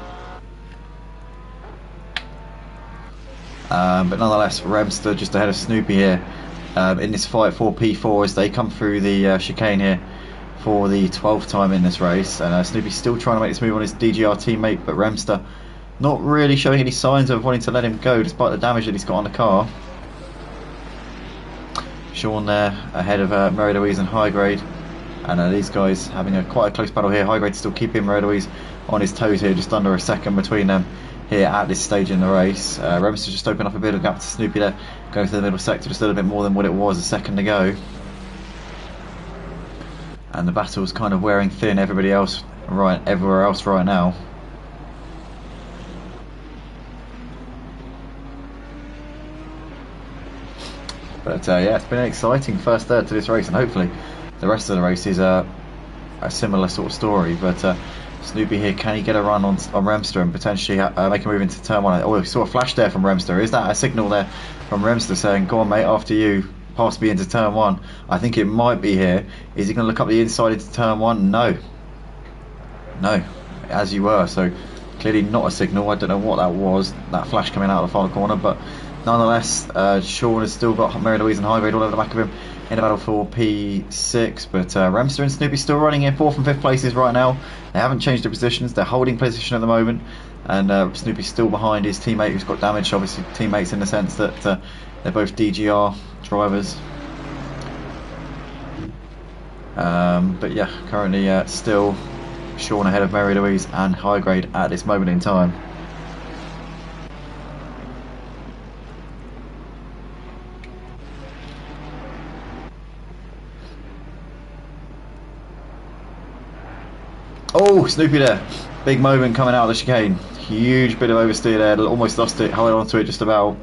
Speaker 1: But nonetheless, Remster just ahead of Snoopy here in this fight for P4 as they come through the chicane here for the 12th time in this race. And Snoopy's still trying to make this move on his DGR teammate, but Remster not really showing any signs of wanting to let him go despite the damage that he's got on the car. Sean there ahead of Mary Louise and High Grade, and these guys having quite a close battle here. High Grade still keeping Mary Louise on his toes here, just under a second between them here at this stage in the race. Remster just opened up a bit of gap to Snoopy there, going through the middle sector just a little bit more than what it was a second ago. And the battle's kind of wearing thin everywhere else right now. But yeah, it's been an exciting first third to this race, and hopefully the rest of the race is a similar sort of story. But Snoopy here, can he get a run on Remster and potentially make a move into turn 1? Oh, we saw a flash there from Remster. Is that a signal there from Remster saying, "Go on, mate, after you, pass me into turn 1"? I think it might be here. Is he going to look up the inside into turn 1? No. No, as you were. So clearly not a signal. I don't know what that was, that flash coming out of the final corner, but nonetheless, Sean has still got Mary Louise and Highgrade all over the back of him in a battle for P6, but Remster and Snoopy still running in 4th and 5th places right now. They haven't changed their positions, they're holding position at the moment, and Snoopy's still behind his teammate who's got damage, obviously teammates in the sense that they're both DGR drivers. But yeah, currently still Sean ahead of Mary Louise and Highgrade at this moment in time. Oh, Snoopy there. Big moment coming out of the chicane. Huge bit of oversteer there. Almost lost it. Held on to it just about.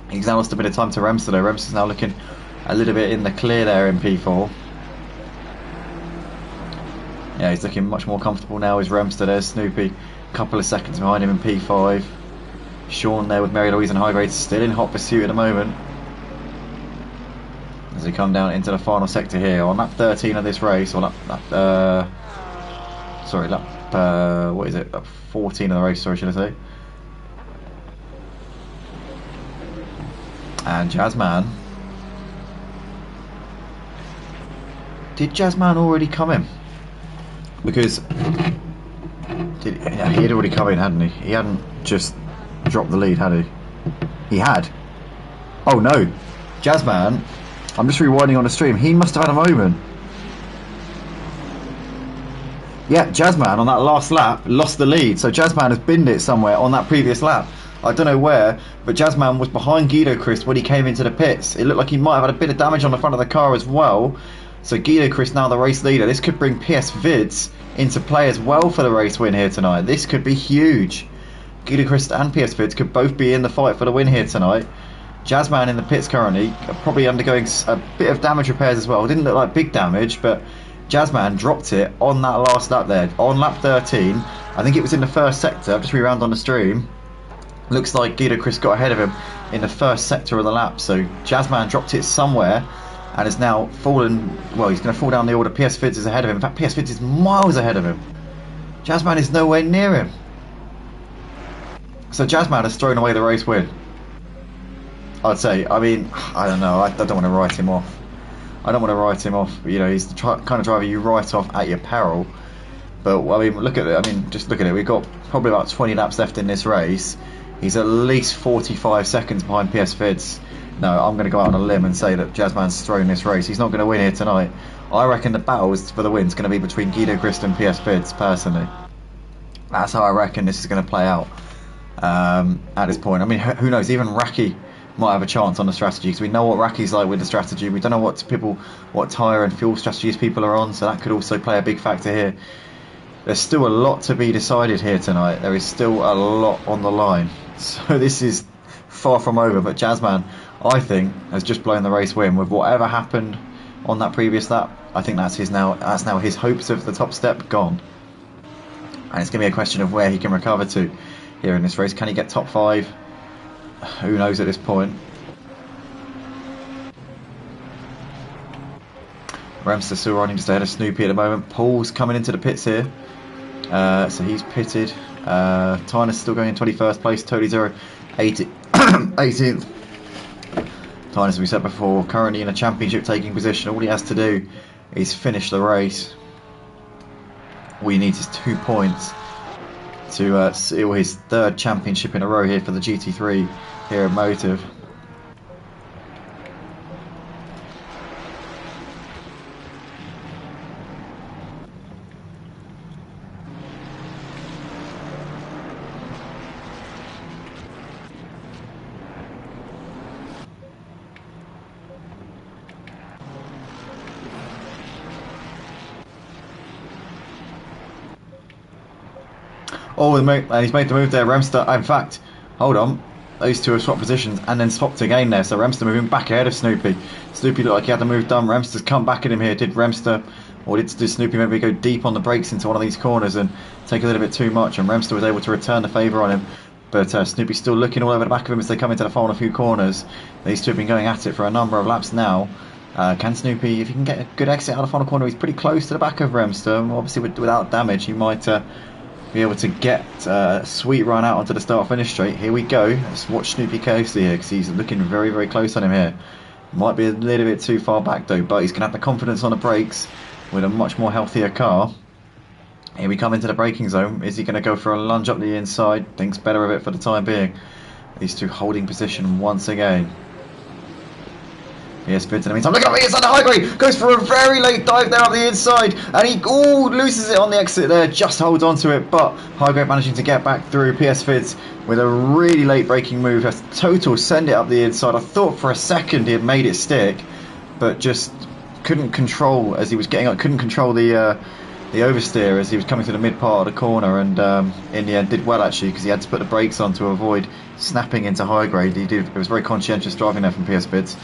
Speaker 1: He's now lost a bit of time to Remster though. Remster's now looking a little bit in the clear there in P4. Yeah, he's looking much more comfortable now as Remster. There's Snoopy. A couple of seconds behind him in P5. Sean there with Mary Louise and Highgrade still in hot pursuit at the moment. As we come down into the final sector here on lap 13 of this race, or lap what is it? Lap 14 of the race, sorry, should I say? And Jazzman. Did Jazzman already come in? Because he had already come in, hadn't he? He hadn't just dropped the lead, had he? He had. Oh no, Jazzman. I'm just rewinding on the stream. He must have had a moment. Yeah, Jazzman on that last lap lost the lead, so Jazzman has binned it somewhere on that previous lap. I don't know where, but Jazzman was behind Guido Christ when he came into the pits. It looked like he might have had a bit of damage on the front of the car as well. So Guido Christ now the race leader. This could bring PS Vids into play as well for the race win here tonight. This could be huge. Guido Christ and PS Vids could both be in the fight for the win here tonight. Jazzman in the pits currently, probably undergoing a bit of damage repairs as well. Didn't look like big damage, but Jazzman dropped it on that last lap there, on lap 13. I think it was in the first sector. I've just rewound on the stream. Looks like Guido Christ got ahead of him in the first sector of the lap. So Jazzman dropped it somewhere and has now fallen. Well, he's going to fall down the order. PS Vids is ahead of him. In fact, PS Vids is miles ahead of him. Jazzman is nowhere near him. So Jazzman has thrown away the race win, I'd say. I mean, I don't know. I don't want to write him off. I don't want to write him off. You know, he's the kind of driver you write off at your peril. But I mean, look at it. I mean, just look at it. We've got probably about 20 laps left in this race. He's at least 45 seconds behind PS Vids. No, I'm going to go out on a limb and say that Jazzman's thrown this race. He's not going to win here tonight. I reckon the battle for the win is going to be between Guido Christ and PS Vids, personally. That's how I reckon this is going to play out at this point. I mean, who knows? Even Raki might have a chance on the strategy, because we know what Raki's like with the strategy. We don't know what tyre and fuel strategies people are on, so that could also play a big factor here. There's still a lot to be decided here tonight. There is still a lot on the line. So this is far from over, but Jazzman, I think, has just blown the race win with whatever happened on that previous lap. I think that's now his hopes of the top step gone. And it's going to be a question of where he can recover to here in this race. Can he get top 5? Who knows at this point. Remster still running just ahead of Snoopy at the moment. Paul's coming into the pits here. So he's pitted. Tyner's still going in 21st place. Totally Zero 18th. Tyner, as we said before, currently in a championship taking position. All he has to do is finish the race. All he needs is 2 points to seal his 3rd championship in a row here for the GT3 here at Motive. Oh, and he's made the move there, Remster. In fact, hold on, those two have swapped positions and then swapped again there. So Remster moving back ahead of Snoopy. Snoopy looked like he had the move done. Remster's come back at him here. Did Remster, or did Snoopy maybe go deep on the brakes into one of these corners and take a little bit too much? And Remster was able to return the favour on him. But Snoopy's still looking all over the back of him as they come into the final few corners. These two have been going at it for a number of laps now. Can Snoopy, if he can get a good exit out of the final corner, he's pretty close to the back of Remster. Obviously, without damage, he might be able to get a sweet run out onto the start-finish straight. Here we go. Let's watch Snoopy closely here because he's looking very, very close on him here. Might be a little bit too far back though, but he's going to have the confidence on the brakes with a much more healthier car. Here we come into the braking zone. Is he going to go for a lunge up the inside? Thinks better of it for the time being. These two holding position once again. Here's Fitz in the meantime. Look at the inside. High goes for a very late dive there up the inside, and he loses it on the exit there. Just holds on to it, but Highgrade managing to get back through. PS Fitz with a really late braking move. Has total send it up the inside. I thought for a second he had made it stick, but just couldn't control as he was getting up. Couldn't control the oversteer as he was coming to the mid part of the corner, and in the end did well actually because he had to put the brakes on to avoid snapping into high grade. It was very conscientious driving there from PS Fitz.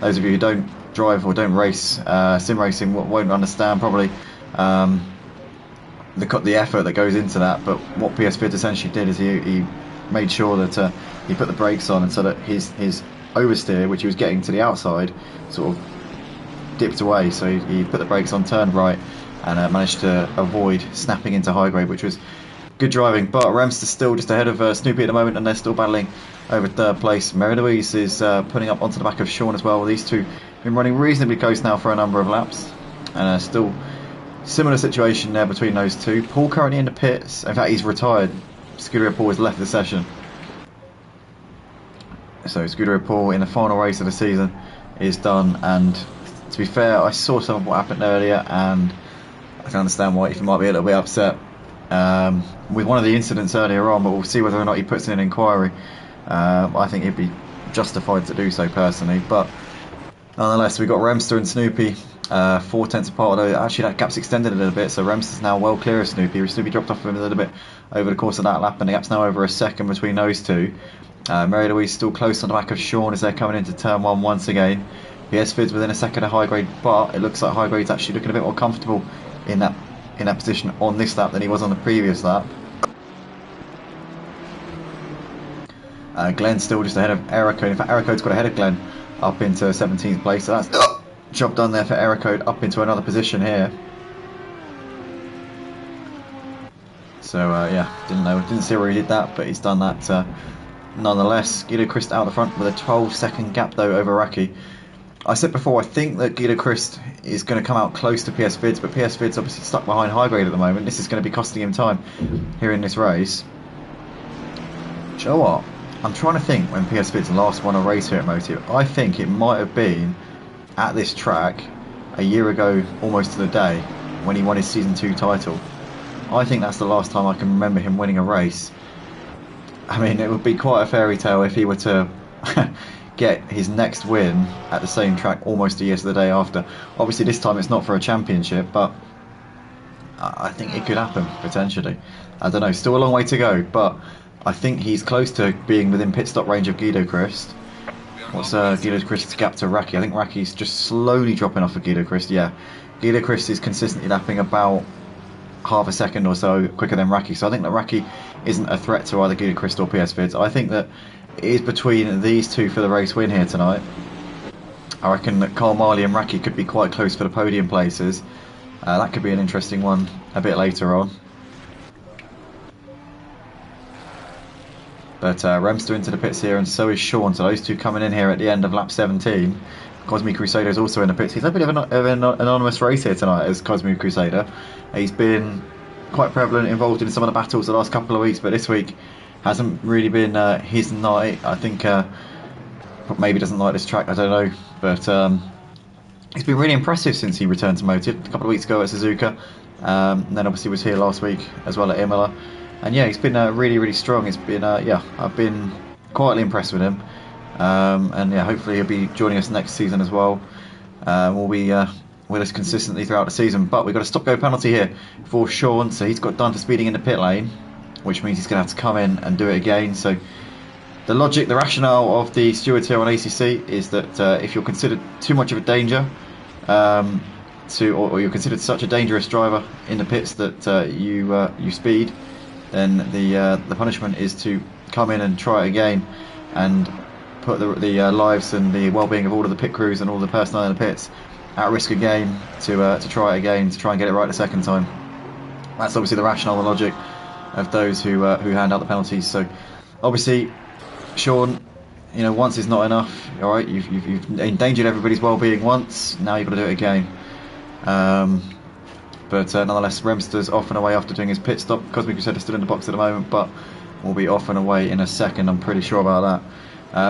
Speaker 1: Those of you who don't drive or don't race sim racing won't understand probably the effort that goes into that. But what PS Fitz essentially did is he made sure that he put the brakes on, and so that his oversteer, which he was getting to the outside, sort of dipped away. So he put the brakes on, turned right, and managed to avoid snapping into high grade, which was good driving. But Remster's still just ahead of Snoopy at the moment, and they're still battling over third place. Mary Louise is putting up onto the back of Sean as well. These two have been running reasonably close now for a number of laps, and still similar situation there between those two. Paul currently in the pits. In fact, he's retired. Scuderia Paul has left the session. So Scuderia Paul in the final race of the season is done, and to be fair, I saw some of what happened earlier, and I can understand why he might be a little bit upset with one of the incidents earlier on, but we'll see whether or not he puts in an inquiry. I think he'd be justified to do so personally, but nonetheless, we've got Remster and Snoopy 4 tenths apart, although actually that gap's extended a little bit, so Remster's now well clear of Snoopy. Snoopy dropped off him a little bit over the course of that lap, and the gap's now over a second between those two. Mary Louise still close on the back of Sean as they're coming into turn 1 once again. PS Fid's within a second of high grade, but it looks like high grade's actually looking a bit more comfortable in that position on this lap than he was on the previous lap. Glenn's still just ahead of Aerocode. In fact, Aerocode's got ahead of Glenn up into 17th place, so that's job done there for Aerocode, up into another position here. So yeah, didn't see where he did that, but he's done that nonetheless. Guido Christ out the front with a 12-second gap though over Raki. I said before, I think that Guido Christ is going to come out close to PS Vids, but PS Vids obviously stuck behind high grade at the moment. This is going to be costing him time here in this race. Do you know what? I'm trying to think when PS Vids last won a race here at Motive. I think it might have been at this track a year ago, almost to the day, when he won his Season 2 title. I think that's the last time I can remember him winning a race. I mean, it would be quite a fairy tale if he were to get his next win at the same track almost a year to the day after. Obviously this time it's not for a championship, but I think it could happen potentially. I don't know, still a long way to go, but I think he's close to being within pit stop range of Guido Christ. What's Guido Christ's gap to Raki? I think Raki's just slowly dropping off of Guido Christ. Yeah, Guido Christ is consistently lapping about half a second or so quicker than Raki, so I think that Raki isn't a threat to either Guido Christ or PS Vids. I think that it is between these two for the race win here tonight. I reckon that Carl Marley and Raki could be quite close for the podium places. That could be an interesting one a bit later on. But Remster into the pits here, and so is Sean. So those two coming in here at the end of lap 17. Cosmic Crusader is also in the pits. He's a bit of an anonymous race here tonight as Cosmic Crusader. He's been quite prevalent, involved in some of the battles the last couple of weeks, but this week hasn't really been his night. I think maybe doesn't like this track, I don't know, but he's been really impressive since he returned to Motive a couple of weeks ago at Suzuka, and then obviously was here last week as well at Imola, and yeah, he's been really, really strong. It's been yeah, I've been quietly impressed with him, and yeah, hopefully he'll be joining us next season as well. We'll be with us consistently throughout the season, but we've got a stop-go penalty here for Sean, so he's got done for speeding in the pit lane, which means he's going to have to come in and do it again. So the logic, the rationale of the stewards here on ACC is that if you're considered too much of a danger, or you're considered such a dangerous driver in the pits that you speed, then the punishment is to come in and try it again and put the lives and the well-being of all of the pit crews and all the personnel in the pits at risk again to try it again, to try and get it right the second time. That's obviously the rationale and logic of those who hand out the penalties. So obviously, Sean, you know, once is not enough. All right, you've endangered everybody's well-being once. Now you've got to do it again. But nonetheless, Remster's off and away after doing his pit stop. Cosmic Crusader still in the box at the moment, but will be off and away in a second. I'm pretty sure about that.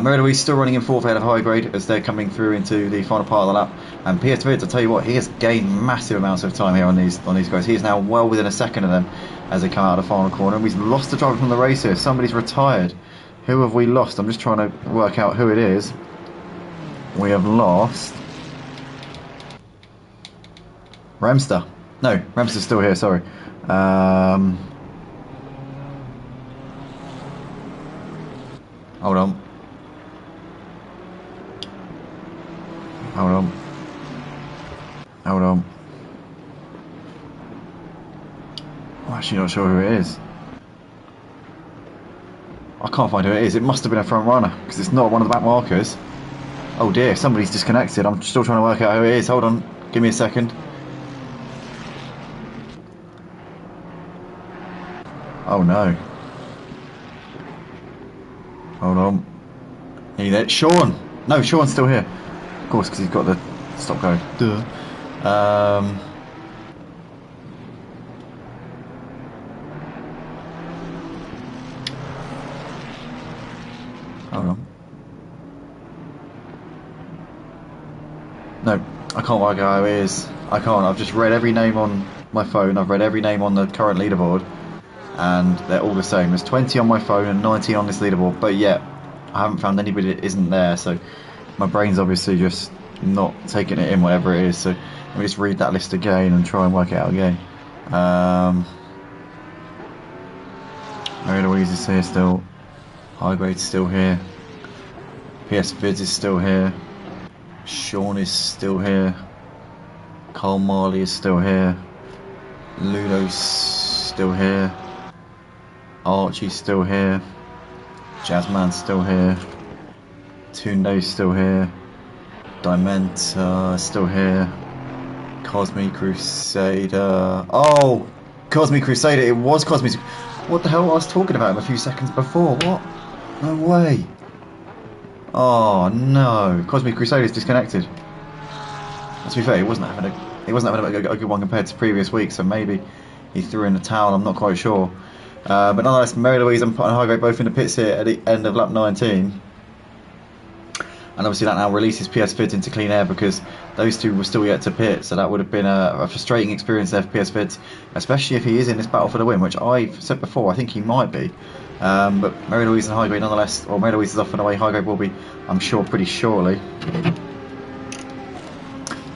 Speaker 1: Mary Louise still running in fourth ahead of High Grade as they're coming through into the final part of the lap. And PS5, to tell you what, he has gained massive amounts of time here on these guys. He is now well within a second of them as they come out of the final corner. And we've lost the driver from the race here. Somebody's retired. Who have we lost? I'm just trying to work out who it is. We have lost Remster. No, Remster's still here, sorry. Hold on. I'm actually not sure who it is. I can't find who it is. It must have been a front runner because it's not one of the back markers. Oh dear, somebody's disconnected. I'm still trying to work out who it is. Hold on, give me a second. Oh no. Hold on. Are you there? Sean! No, Sean's still here. Of course, because he's got the stop go. Duh. Hold on. No, I can't work out who it is. I can't. I've just read every name on my phone. I've read every name on the current leaderboard. And they're all the same. There's 20 on my phone and 90 on this leaderboard. But yet, I haven't found anybody that isn't there. So my brain's obviously just not taking it in, whatever it is. So let me just read that list again and try and work it out again. Mary Louise is here still. High Grade's still here. PS Vids is still here. Sean is still here. Carl Marley is still here. Ludo's still here. Archie's still here. Jazzman's still here. Tunde's still here. Dimenta still here. Cosmic Crusader. Oh! Cosmic Crusader. It was Cosmic. What the hell? I was talking about him a few seconds before. What? No way. Oh no. Cosmic Crusader's disconnected. To be fair, he wasn't having a good one compared to previous weeks, so maybe he threw in the towel. I'm not quite sure. But nonetheless, Mary Louise and High Grade both in the pits here at the end of lap 19. And obviously that now releases PS Vids into clean air because those two were still yet to pit. So that would have been a frustrating experience there for PS Vids, especially if he is in this battle for the win, which I've said before, I think he might be. But Mary Louise and High Grade nonetheless, or Mary Louise is off and away, High Grade will be, I'm sure, pretty shortly.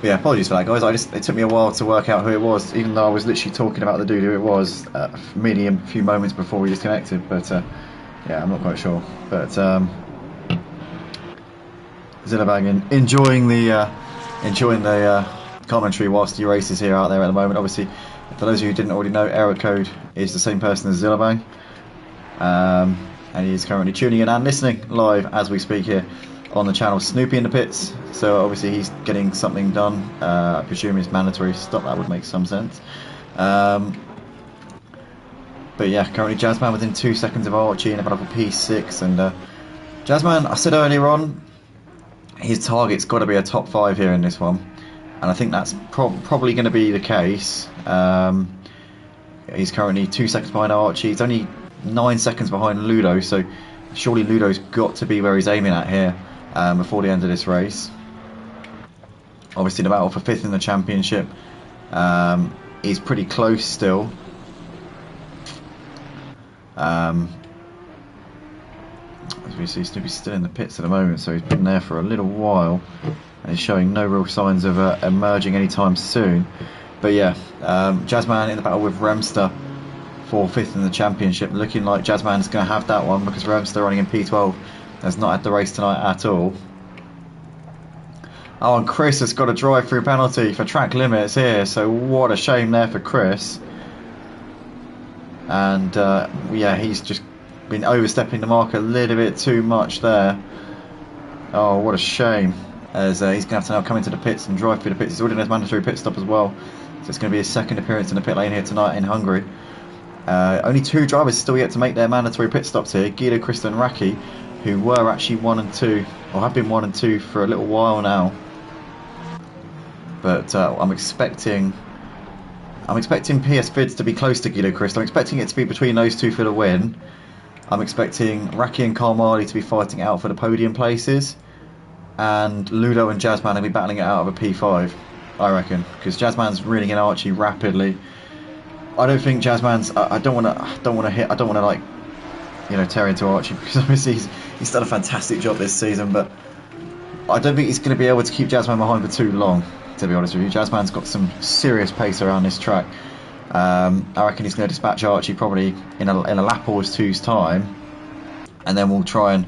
Speaker 1: But yeah, apologies for that, guys. It took me a while to work out who it was, even though I was literally talking about the dude who it was merely a few moments before we disconnected. But yeah, I'm not quite sure. But Zillabang enjoying the commentary whilst he races here out there at the moment. Obviously, for those of you who didn't already know, error code is the same person as Zillabang, and he is currently tuning in and listening live as we speak here on the channel. Snoopy in the pits, so obviously he's getting something done. I presume it's mandatory stop. That would make some sense. But yeah, currently Jazzman within 2 seconds of Archie in about a P6, and Jazzman, I said earlier on, his target's got to be a top 5 here in this one, and I think that's probably going to be the case. He's currently 2 seconds behind Archie. He's only 9 seconds behind Ludo, so surely Ludo's got to be where he's aiming at here before the end of this race. Obviously the battle for 5th in the championship is pretty close still. As we see, Snoopy's still in the pits at the moment, so he's been there for a little while and he's showing no real signs of emerging anytime soon. But yeah, Jazzman in the battle with Remster for 5th in the championship, looking like Jazzman's going to have that one because Remster running in P12 has not had the race tonight at all. Oh, and Chris has got a drive-through penalty for track limits here, so what a shame there for Chris. And yeah, he's just been overstepping the mark a little bit too much there. Oh, what a shame. As he's going to have to now come into the pits and drive through the pits. He's already done his mandatory pit stop as well. So it's going to be his second appearance in the pit lane here tonight in Hungary. Only 2 drivers still yet to make their mandatory pit stops here. Guido, Christo and Raki, who were actually 1 and 2, or have been 1 and 2 for a little while now. But I'm expecting PS Vids to be close to Guido Christo. I'm expecting it to be between those two for the win. I'm expecting Raki and Carl Marley to be fighting out for the podium places, and Ludo and Jazzman will be battling it out of a P5, I reckon, because Jazzman's reeling in Archie rapidly. I don't think Jazzman's. I don't want to like, you know, tear into Archie, because obviously he's done a fantastic job this season, but I don't think he's going to be able to keep Jazzman behind for too long, to be honest with you. Jazzman's got some serious pace around this track. I reckon he's going to dispatch Archie probably in a lap or two's time, and then we'll try and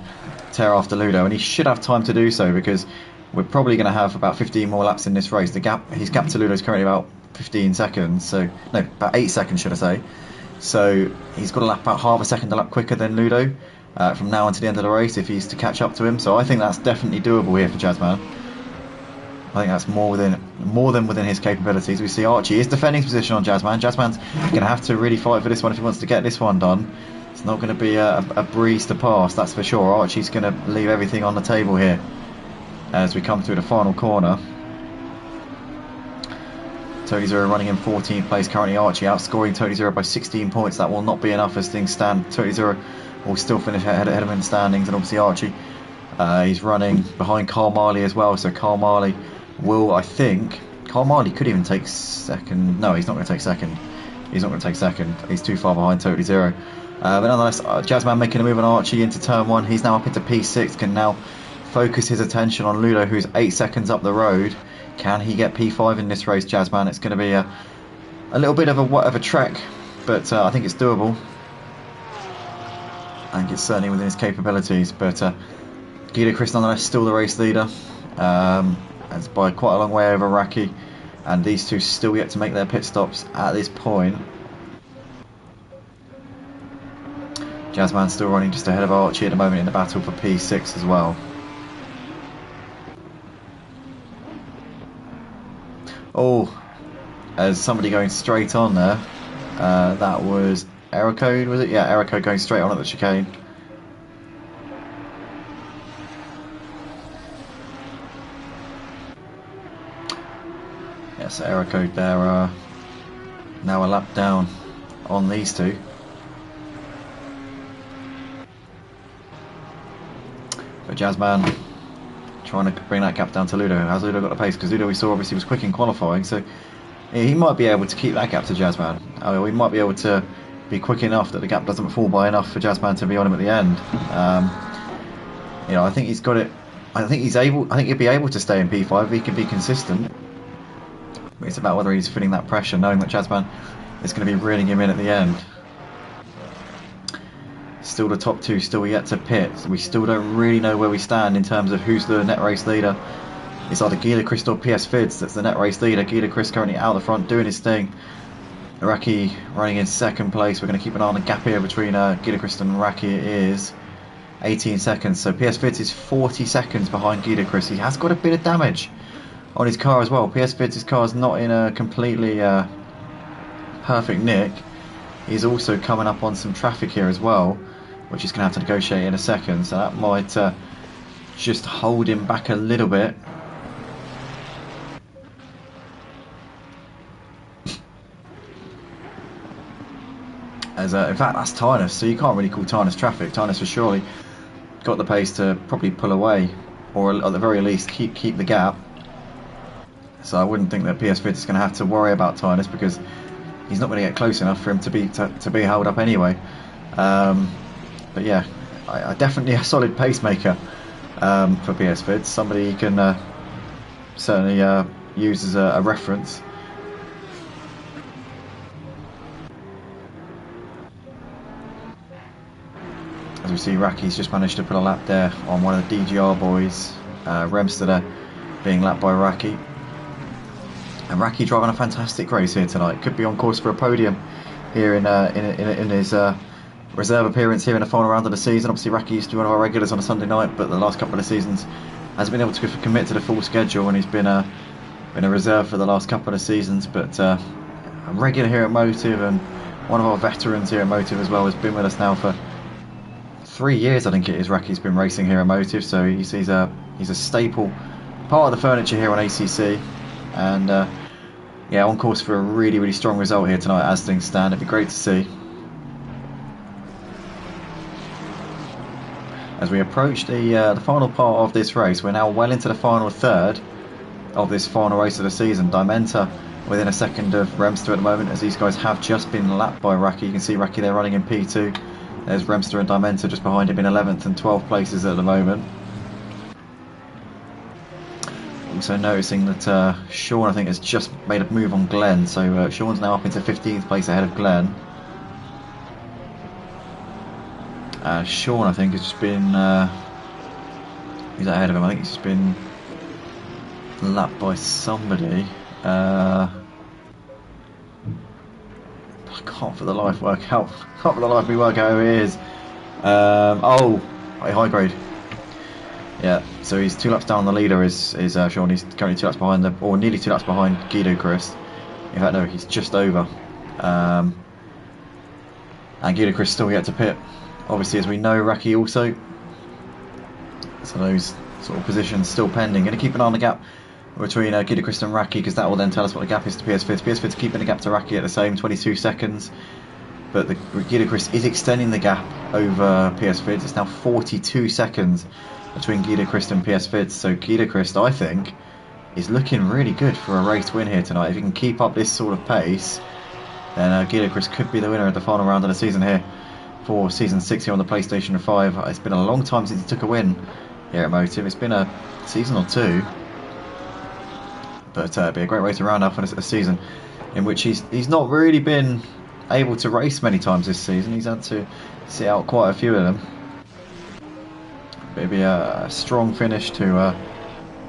Speaker 1: tear after Ludo, and he should have time to do so, because we're probably going to have about 15 more laps in this race. His gap to Ludo is currently about 15 seconds, so no, about 8 seconds should I say. So he's got a lap about half a second a lap quicker than Ludo from now until the end of the race if he's to catch up to him. So I think that's definitely doable here for Jazzman. I think that's more than within his capabilities. We see Archie is defending his position on Jazzman. Jazzman's going to have to really fight for this one if he wants to get this one done. It's not going to be a breeze to pass, that's for sure. Archie's going to leave everything on the table here as we come through the final corner. Tony Zero running in 14th place currently. Archie outscoring Tony Zero by 16 points. That will not be enough as things stand. Tony Zero will still finish ahead of him in the standings, and obviously Archie he's running behind Carl Marley as well. So Carl Marley will, I think, Carl Marley could even take second. No, he's not going to take second. He's not going to take second. He's too far behind Tony Zero. But nonetheless, Jazzman making a move on Archie into turn 1. He's now up into P6. Can now focus his attention on Ludo, who's 8 seconds up the road. Can he get P5 in this race, Jazzman? It's going to be a little bit of a trek, but I think it's doable. I think it's certainly within his capabilities. But Guido Chris nonetheless still the race leader. It's by quite a long way over Raki, and these two still yet to make their pit stops at this point. Jazzman still running just ahead of Archie at the moment in the battle for P6 as well. Oh, as somebody going straight on there. That was error code, was it? Yeah, error code going straight on at the chicane. Yes, error code there. Now a lap down on these two. But Jazzman trying to bring that gap down to Ludo. Has Ludo got the pace? Because Ludo, we saw, obviously was quick in qualifying, so he might be able to keep that gap to Jazzman. We might be able to be quick enough that the gap doesn't fall by enough for Jazzman to be on him at the end. You know, I think he's got it. I think he's able. I think he'll be able to stay in P5 if he can be consistent. But it's about whether he's feeling that pressure, knowing that Jazzman is going to be reeling him in at the end. Still the top two still yet to pit. We still don't really know where we stand in terms of who's the net race leader. It's either Guido Chris or PS Vids that's the net race leader. Guido Chris currently out the front doing his thing. Raki running in second place. We're going to keep an eye on the gap here between Guido Chris and Raki. It is 18 seconds. So PS Vids is 40 seconds behind Guido Chris. He has got a bit of damage on his car as well. PS Vids' car is not in a completely perfect nick. He's also coming up on some traffic here as well, which he's going to have to negotiate in a second, so that might just hold him back a little bit. As in fact, that's Tynus, so you can't really call Tynus traffic. Tynus has surely got the pace to probably pull away, or at the very least keep the gap. So I wouldn't think that PS Vids is going to have to worry about Tynus, because he's not going to get close enough for him to be held up anyway. But yeah, I definitely a solid pacemaker for PS Vids. Somebody you can certainly use as a reference. As we see, Raki's just managed to put a lap there on one of the DGR boys. Remstead being lapped by Raki. And Raki driving a fantastic race here tonight. Could be on course for a podium here in his reserve appearance here in the final round of the season. Obviously, Raki used to be one of our regulars on a Sunday night, but the last couple of seasons hasn't been able to commit to the full schedule, and he's been a reserve for the last couple of seasons. But a regular here at Motive, and one of our veterans here at Motive as well, has been with us now for 3 years, I think it is. Raki's been racing here at Motive, so he's a staple part of the furniture here on ACC, and yeah, on course for a really, really strong result here tonight as things stand. It'd be great to see. As we approach the final part of this race, we're now well into the final third of this final race of the season. Dimenta within a second of Remster at the moment, as these guys have just been lapped by Raki. You can see Raki there running in P2. There's Remster and Dimenta just behind him in 11th and 12th places at the moment. Also noticing that Sean, I think, has just made a move on Glenn, so Sean's now up into 15th place ahead of Glenn. Sean, I think, has just been who's ahead of him? I think he's just been lapped by somebody. I can't for the life work out. Can't for the life of me work out who he is. Oh, high grade. Yeah, so he's 2 laps down the leader. Is Sean? He's currently 2 laps behind or nearly 2 laps behind Guido Christ. In fact, no, he's just over. And Guido Christ still yet to pit. Obviously, as we know, Raki also. So those sort of positions still pending. Going to keep an eye on the gap between Guido Christ and Raki, because that will then tell us what the gap is to PS5. PS5's keeping the gap to Raki at the same 22 seconds. But Guido Christ is extending the gap over PS5. It's now 42 seconds between Guido Christ and PS5. So Guido Christ, I think, is looking really good for a race win here tonight. If he can keep up this sort of pace, then Guido Christ could be the winner of the final round of the season here for Season 6 here on the PlayStation 5. It's been a long time since he took a win here at Motive. It's been a season or two. But it'd be a great way to round up a season in which he's not really been able to race many times this season. He's had to sit out quite a few of them. But it'd be a strong finish to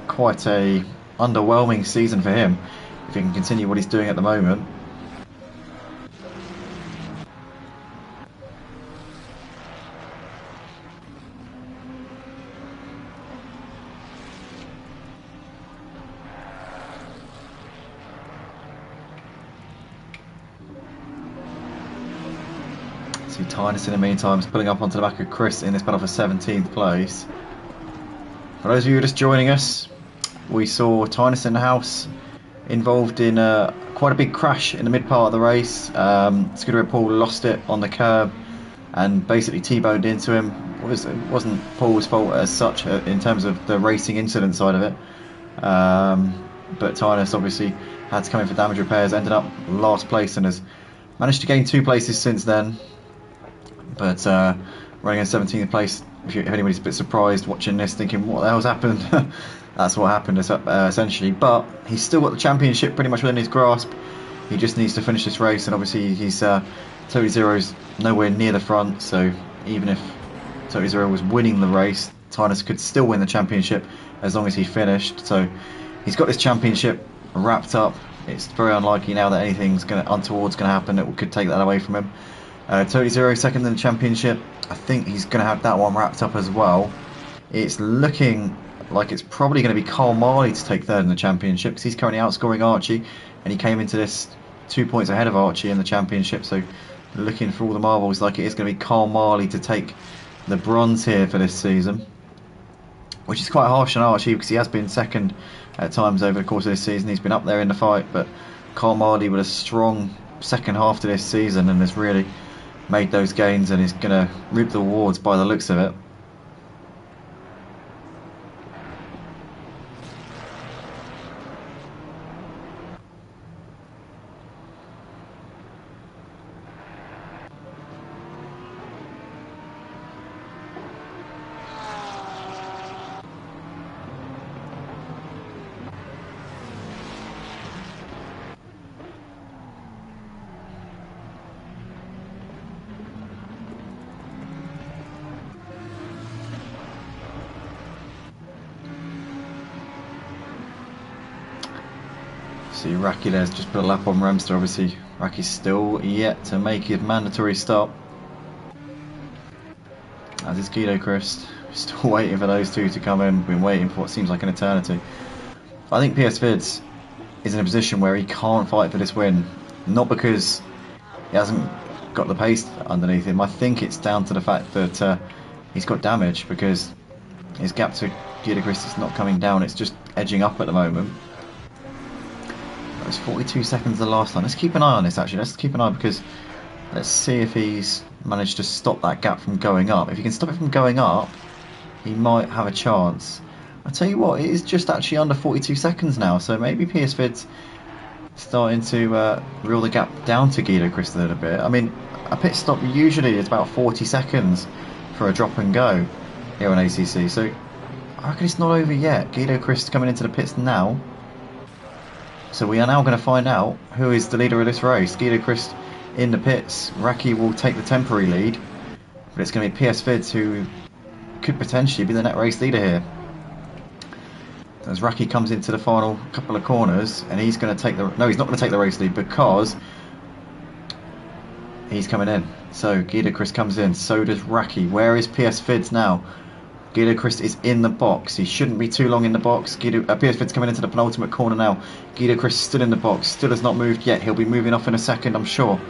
Speaker 1: quite a underwhelming season for him if he can continue what he's doing at the moment. See Tynus in the meantime is pulling up onto the back of Chris in this battle for 17th place. For those of you who are just joining us, we saw Tynus in the house involved in quite a big crash in the mid part of the race. Scooter Red Paul lost it on the curb and basically T-boned into him. It wasn't Paul's fault as such in terms of the racing incident side of it. But Tynus obviously had to come in for damage repairs, ended up last place and has managed to gain 2 places since then. But running in 17th place, if anybody's a bit surprised watching this, thinking what the hell's happened, that's what happened essentially. But he's still got the championship pretty much within his grasp. He just needs to finish this race, and obviously he's Totally Zero's nowhere near the front, so even if Totally Zero was winning the race, Tynus could still win the championship as long as he finished. So he's got this championship wrapped up. It's very unlikely now that anything's untoward's going to happen that could take that away from him. Totally Zero second in the championship. I think he's going to have that one wrapped up as well. It's looking like it's probably going to be Carl Marley to take third in the championship, because he's currently outscoring Archie, and he came into this 2 points ahead of Archie in the championship. So looking for all the marbles, like it is going to be Carl Marley to take the bronze here for this season, which is quite harsh on Archie because he has been second at times over the course of this season. He's been up there in the fight, but Carl Marley with a strong second half to this season and has really made those gains and is going to reap the rewards by the looks of it. See Raki there's just put a lap on Remster. Obviously Raki's still yet to make his mandatory stop. as is Guido Christ. Still waiting for those two to come in. Been waiting for what seems like an eternity. I think PS Vids is in a position where he can't fight for this win. Not because he hasn't got the pace underneath him. I think it's down to the fact that he's got damage, because his gap to Guido Christ is not coming down. It's just edging up at the moment. It was 42 seconds the last time. Let's keep an eye on this actually. Let's keep an eye, because let's see if he's managed to stop that gap from going up. If he can stop it from going up, he might have a chance. I tell you what, it is just actually under 42 seconds now, so maybe PS Vid's starting to reel the gap down to Guido Christ a little bit. I mean, a pit stop usually is about 40 seconds for a drop and go here on ACC, so I reckon it's not over yet. Guido Christ coming into the pits now. So we are now going to find out who is the leader of this race. Guido Christ in the pits. Raki will take the temporary lead, but it's going to be PS Vids who could potentially be the net race leader here. As Raki comes into the final couple of corners, and he's going to take the... No, he's not going to take the race lead, because he's coming in. So Guido Christ comes in, so does Raki. Where is PS Vids now? Guido Christ is in the box. He shouldn't be too long in the box. PS Vid's coming into the penultimate corner now. Guido Christ still in the box. Still has not moved yet. He'll be moving off in a second, I'm sure.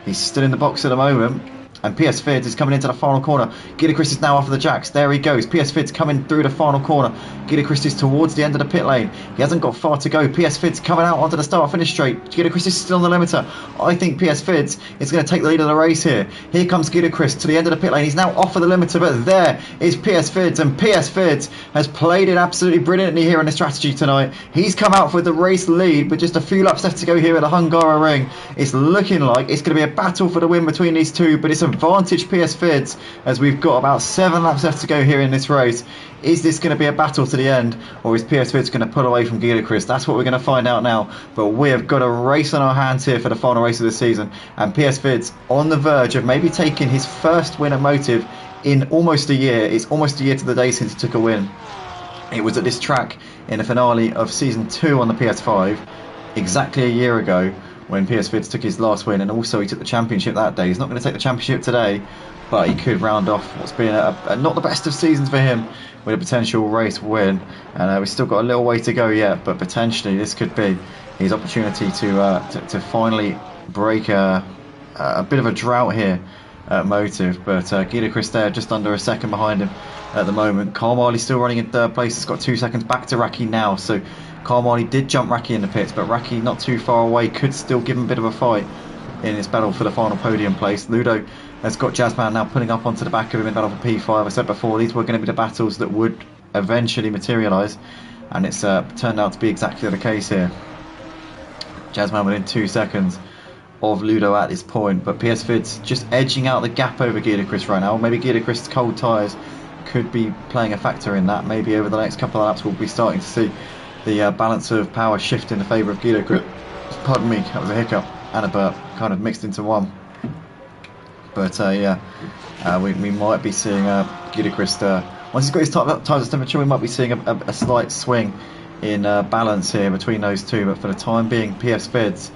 Speaker 1: He's still in the box at the moment. And PS Vids is coming into the final corner. Guido Christ is now off of the jacks. There he goes. PS Vids coming through the final corner. Guido Christ is towards the end of the pit lane. He hasn't got far to go. PS Vids coming out onto the start finish straight. Guido Christ is still on the limiter. I think PS Vids is going to take the lead of the race here. Here comes Guido Christ to the end of the pit lane. He's now off of the limiter, but there is PS Vids, and PS Vids has played it absolutely brilliantly here in the strategy tonight. He's come out with the race lead with just a few laps left to go here at the Hungaroring. It's looking like it's going to be a battle for the win between these two, but it's advantage PS Vids, as we've got about 7 laps left to go here in this race. Is this going to be a battle to the end, or is PS Vids going to pull away from Guido Christ? That's what we're going to find out now. But we have got a race on our hands here for the final race of the season, and PS Vids on the verge of maybe taking his first win at Motive in almost a year. It's almost a year to the day since he took a win. It was at this track in the finale of Season 2 on the PS5 exactly a year ago, when PS Vids took his last win, and also he took the championship that day. He's not going to take the championship today, but he could round off what's been not the best of seasons for him with a potential race win. And we've still got a little way to go yet, but potentially this could be his opportunity to finally break a bit of a drought here at Motive. But Guido Christ there just under a second behind him at the moment. Carmali still running in third place. He's got 2 seconds back to Raki now, so Carmali did jump Raki in the pits, but Raki not too far away, could still give him a bit of a fight in his battle for the final podium place. Ludo has got Jazzman now pulling up onto the back of him in battle for P5. I said before, these were going to be the battles that would eventually materialise, and it's turned out to be exactly the case here. Jazzman within 2 seconds of Ludo at this point, but PS Vids just edging out the gap over Guido Christ right now. Maybe Guido Christ's cold tyres could be playing a factor in that. Maybe over the next couple of laps we'll be starting to see the balance of power shift in the favour of Guido Christ. Pardon me, that was a hiccup and a burp, kind of mixed into one. But we might be seeing Guido Christ, once he's got his tyres at temperature, we might be seeing a slight swing in balance here between those two. But for the time being, PS Vids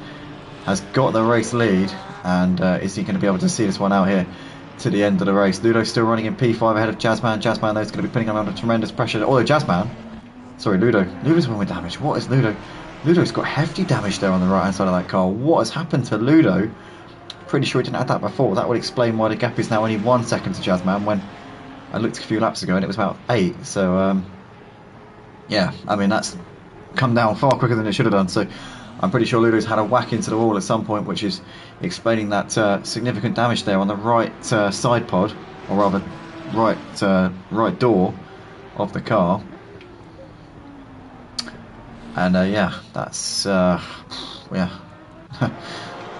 Speaker 1: has got the race lead, and is he going to be able to see this one out here to the end of the race? Ludo's still running in P5 ahead of Jazzman. Jazzman though is going to be putting him under tremendous pressure. Although Ludo's one with damage. What is Ludo? Ludo's got hefty damage there on the right hand side of that car. What has happened to Ludo? Pretty sure he didn't have that before. That would explain why the gap is now only 1 second to Jazzman, when I looked a few laps ago and it was about 8. So yeah, I mean, that's come down far quicker than it should have done. So I'm pretty sure Ludo's had a whack into the wall at some point, which is explaining that significant damage there on the right side pod, or rather right door of the car. And yeah, that's yeah,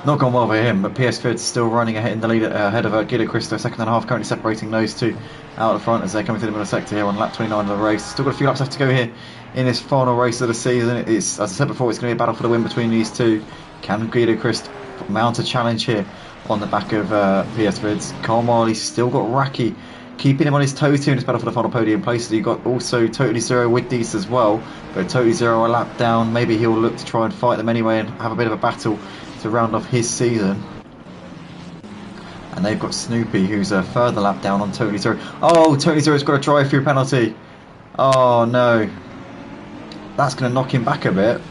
Speaker 1: not gone well for him. But PS Vids still running ahead in the lead ahead of Guido Christ, 1.5 seconds, currently separating those two out the front as they're coming through the middle sector here on lap 29 of the race. Still got a few laps left to go here in this final race of the season. It's, as I said before, it's going to be a battle for the win between these two. Can Guido Christ mount a challenge here on the back of PS Vids? Carmali's still got Raki keeping him on his toes here in this battle for the final podium place. You've got also Totally Zero with these as well, but Totally Zero a lap down. Maybe he'll look to try and fight them anyway and have a bit of a battle to round off his season. And they've got Snoopy, who's a further lap down on Totally Zero. Oh, Totally Zero's got a drive-through penalty. Oh no, that's going to knock him back a bit.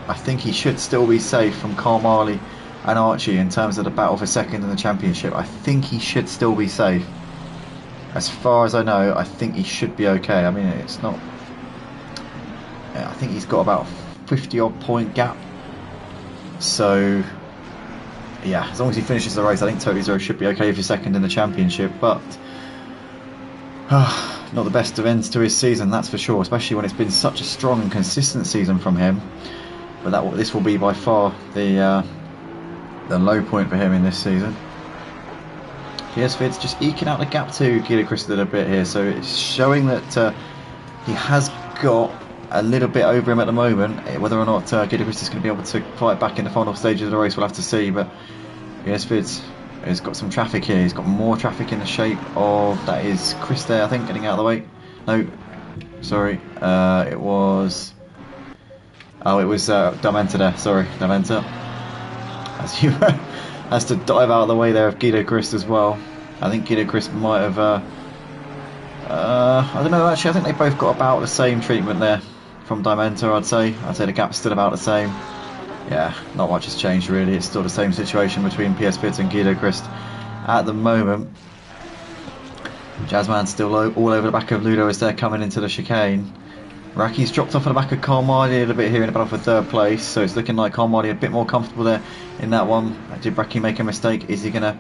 Speaker 1: I think he should still be safe from Carl Marley and Archie in terms of the battle for second in the championship. I think he should still be safe. As far as I know, I think he should be okay. I mean, it's not... I think he's got about 50 odd point gap. So, yeah, as long as he finishes the race, I think Totally Zero should be okay for second in the championship. But not the best of ends to his season, that's for sure. Especially when it's been such a strong and consistent season from him. But this will be by far the low point for him in this season. PS5's just eking out the gap to Guido Christ a little bit here, so it's showing that he has got a little bit over him at the moment. Whether or not Guido Christ is going to be able to fight back in the final stages of the race, we'll have to see. But PS5 has got some traffic here. He's got more traffic in the shape of, that is Chris there, I think, getting out of the way. No, sorry, it was Damenta there. Sorry, Damenta. As he has to dive out of the way there of Guido Christ as well. I think Guido Christ might have I don't know, actually I think they both got about the same treatment there from Damenta. I'd say the gap's still about the same. Yeah, not much has changed really. It's still the same situation between PS5 and Guido Christ at the moment. Jazzman still all over the back of Ludo as they're coming into the chicane. Racky's dropped off at the back of Carl Marley a little bit here in the battle for third place, so it's looking like Carl Marley a bit more comfortable there in that one. Did Racky make a mistake? Is he going to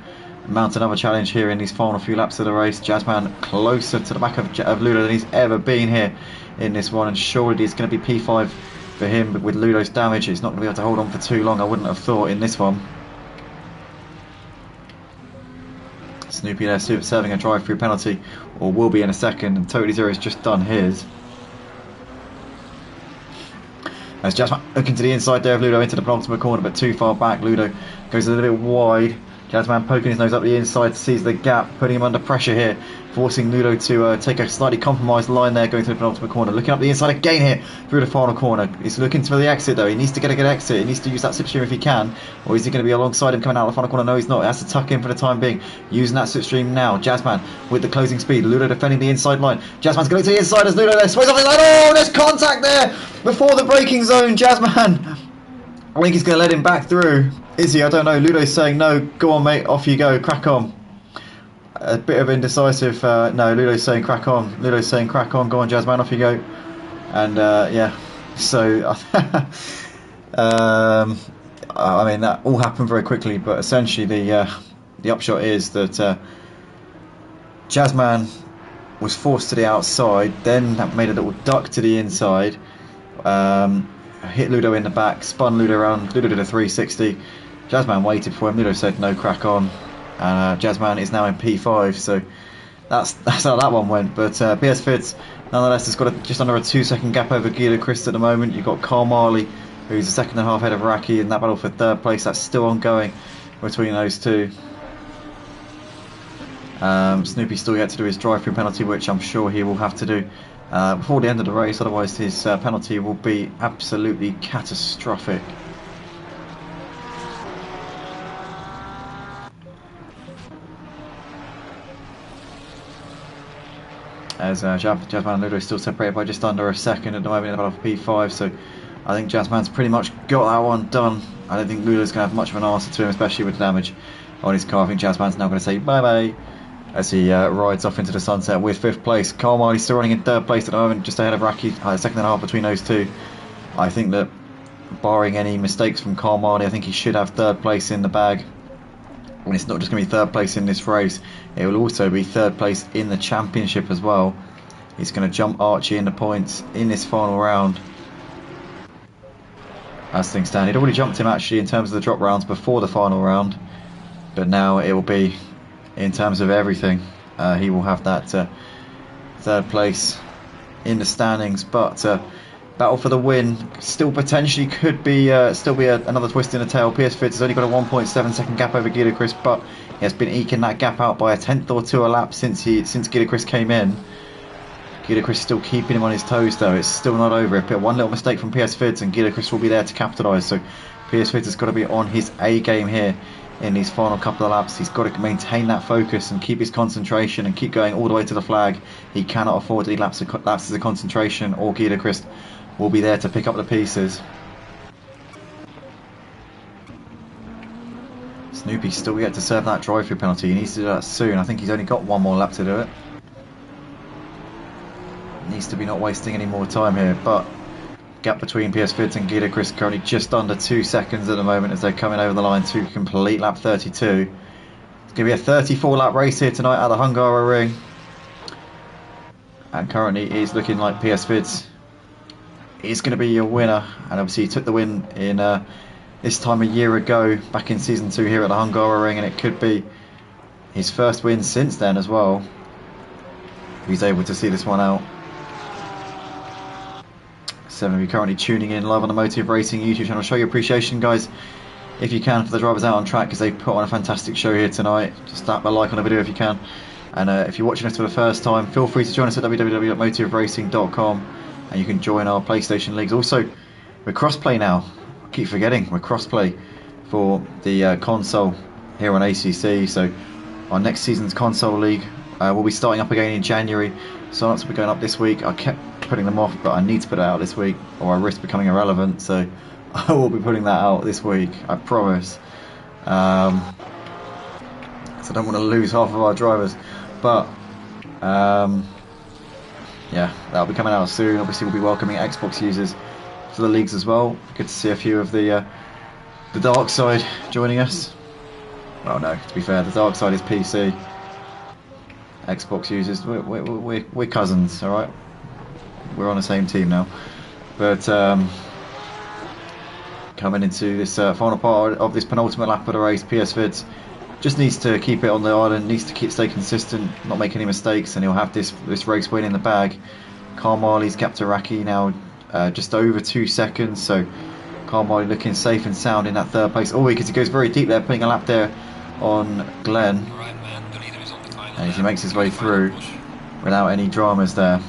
Speaker 1: mount another challenge here in these final few laps of the race? Jazzman closer to the back of Ludo than he's ever been here in this one, and surely it's going to be P5 for him, but with Ludo's damage he's not going to be able to hold on for too long, I wouldn't have thought, in this one. Snoopy there serving a drive-through penalty, or will be in a second, and Totally Zero's just done his. As Jazzman looking to the inside there of Ludo into the penultimate corner, but too far back. Ludo goes a little bit wide. Jazzman poking his nose up the inside, sees the gap, putting him under pressure here, forcing Ludo to take a slightly compromised line there, going through the penultimate corner. Looking up the inside again here through the final corner. He's looking for the exit though. He needs to get a good exit. He needs to use that slipstream if he can, or is he going to be alongside him coming out of the final corner? No, he's not. He has to tuck in for the time being, using that slipstream now. Jazzman with the closing speed. Ludo defending the inside line. Jazzman's going to the inside as Ludo there sways off the line. Oh, there's contact there before the braking zone. Jazzman, I think he's going to let him back through. Is he? I don't know. Ludo's saying no, go on mate, off you go, crack on. A bit of indecisive, no, Ludo's saying crack on. Ludo's saying crack on, go on Jazzman, off you go. And yeah, so I mean that all happened very quickly, but essentially the upshot is that Jazzman was forced to the outside, then that made a little duck to the inside, hit Ludo in the back, spun Ludo around. Ludo did a 360. Jazzman waited for him. Ludo said no, crack on, and Jazzman is now in P5. So that's how that one went. But PS5 nonetheless has got just under a 2-second gap over Guido Christ at the moment. You've got Carl Marley, who's a second and a half ahead of Racky in that battle for third place. That's still ongoing between those two. Snoopy still yet to do his drive-through penalty, which I'm sure he will have to do before the end of the race, otherwise his penalty will be absolutely catastrophic. As Jazzman and Ludo is still separated by just under a second at the moment in the battle for P5, so I think Jazzman's pretty much got that one done. I don't think Ludo's going to have much of an answer to him, especially with the damage on his car. I think Jazzman's now going to say bye-bye as he rides off into the sunset with 5th place. Carl Marley still running in 3rd place at the moment, just ahead of Racky, second and a half between those two. I think that barring any mistakes from Carl Marley, I think he should have 3rd place in the bag. And it's not just going to be 3rd place in this race, it will also be 3rd place in the championship as well. He's going to jump Archie in the points in this final round. As things stand, he'd already jumped him actually in terms of the drop rounds before the final round, but now it will be in terms of everything. He will have that 3rd place in the standings, but battle for the win still potentially could be another twist in the tail. PS5 has only got a 1.7 second gap over Guido Christ, but he has been eking that gap out by a 10th or 2 a lap since Guido Christ came in. Guido Christ still keeping him on his toes though. It's still not over. One little mistake from PS5 and Guido Christ will be there to capitalise. So PS5 has got to be on his A game here in these final couple of laps. He's got to maintain that focus and keep his concentration and keep going all the way to the flag. He cannot afford any lapses of concentration, or Guido Christ will be there to pick up the pieces. Snoopy's still yet to serve that drive-through penalty. He needs to do that soon. I think he's only got one more lap to do it. Needs to be not wasting any more time here, but gap between PS Vids and Guido Christ currently just under 2 seconds at the moment as they're coming over the line to complete lap 32. It's going to be a 34 lap race here tonight at the Hungaroring, and currently it is looking like PS Vids is going to be your winner. And obviously he took the win in this time a year ago back in season 2 here at the Hungaroring, and it could be his first win since then as well. He's able to see this one out. Some of you currently tuning in live on the Motive Racing YouTube channel. Show your appreciation, guys, if you can, for the drivers out on track, because they put on a fantastic show here tonight. Just tap a like on the video if you can. And if you're watching us for the first time, feel free to join us at www.motiveracing.com, and you can join our PlayStation leagues. Also, we're crossplay now. I keep forgetting we're crossplay for the console here on ACC. So our next season's console league will be starting up again in January. Sign-ups will be going up this week. I kept putting them off, but I need to put it out this week or I risk becoming irrelevant, so I will be putting that out this week, I promise. So I don't want to lose half of our drivers, but yeah, that'll be coming out soon. Obviously we'll be welcoming Xbox users to the leagues as well. Good to see a few of the dark side joining us. Well, no, to be fair, the dark side is PC. Xbox users, we're cousins, alright? We're on the same team now. But coming into this final part of this penultimate lap of the race, PS Vids just needs to keep it on the island, needs to stay consistent, not make any mistakes, and he'll have this race win in the bag. Carl Marley's gap to Raki now just over 2 seconds, so Carl Marley looking safe and sound in that third place. Oh, because he goes very deep there, putting a lap there on Glenn. And as he makes his way through without any dramas there.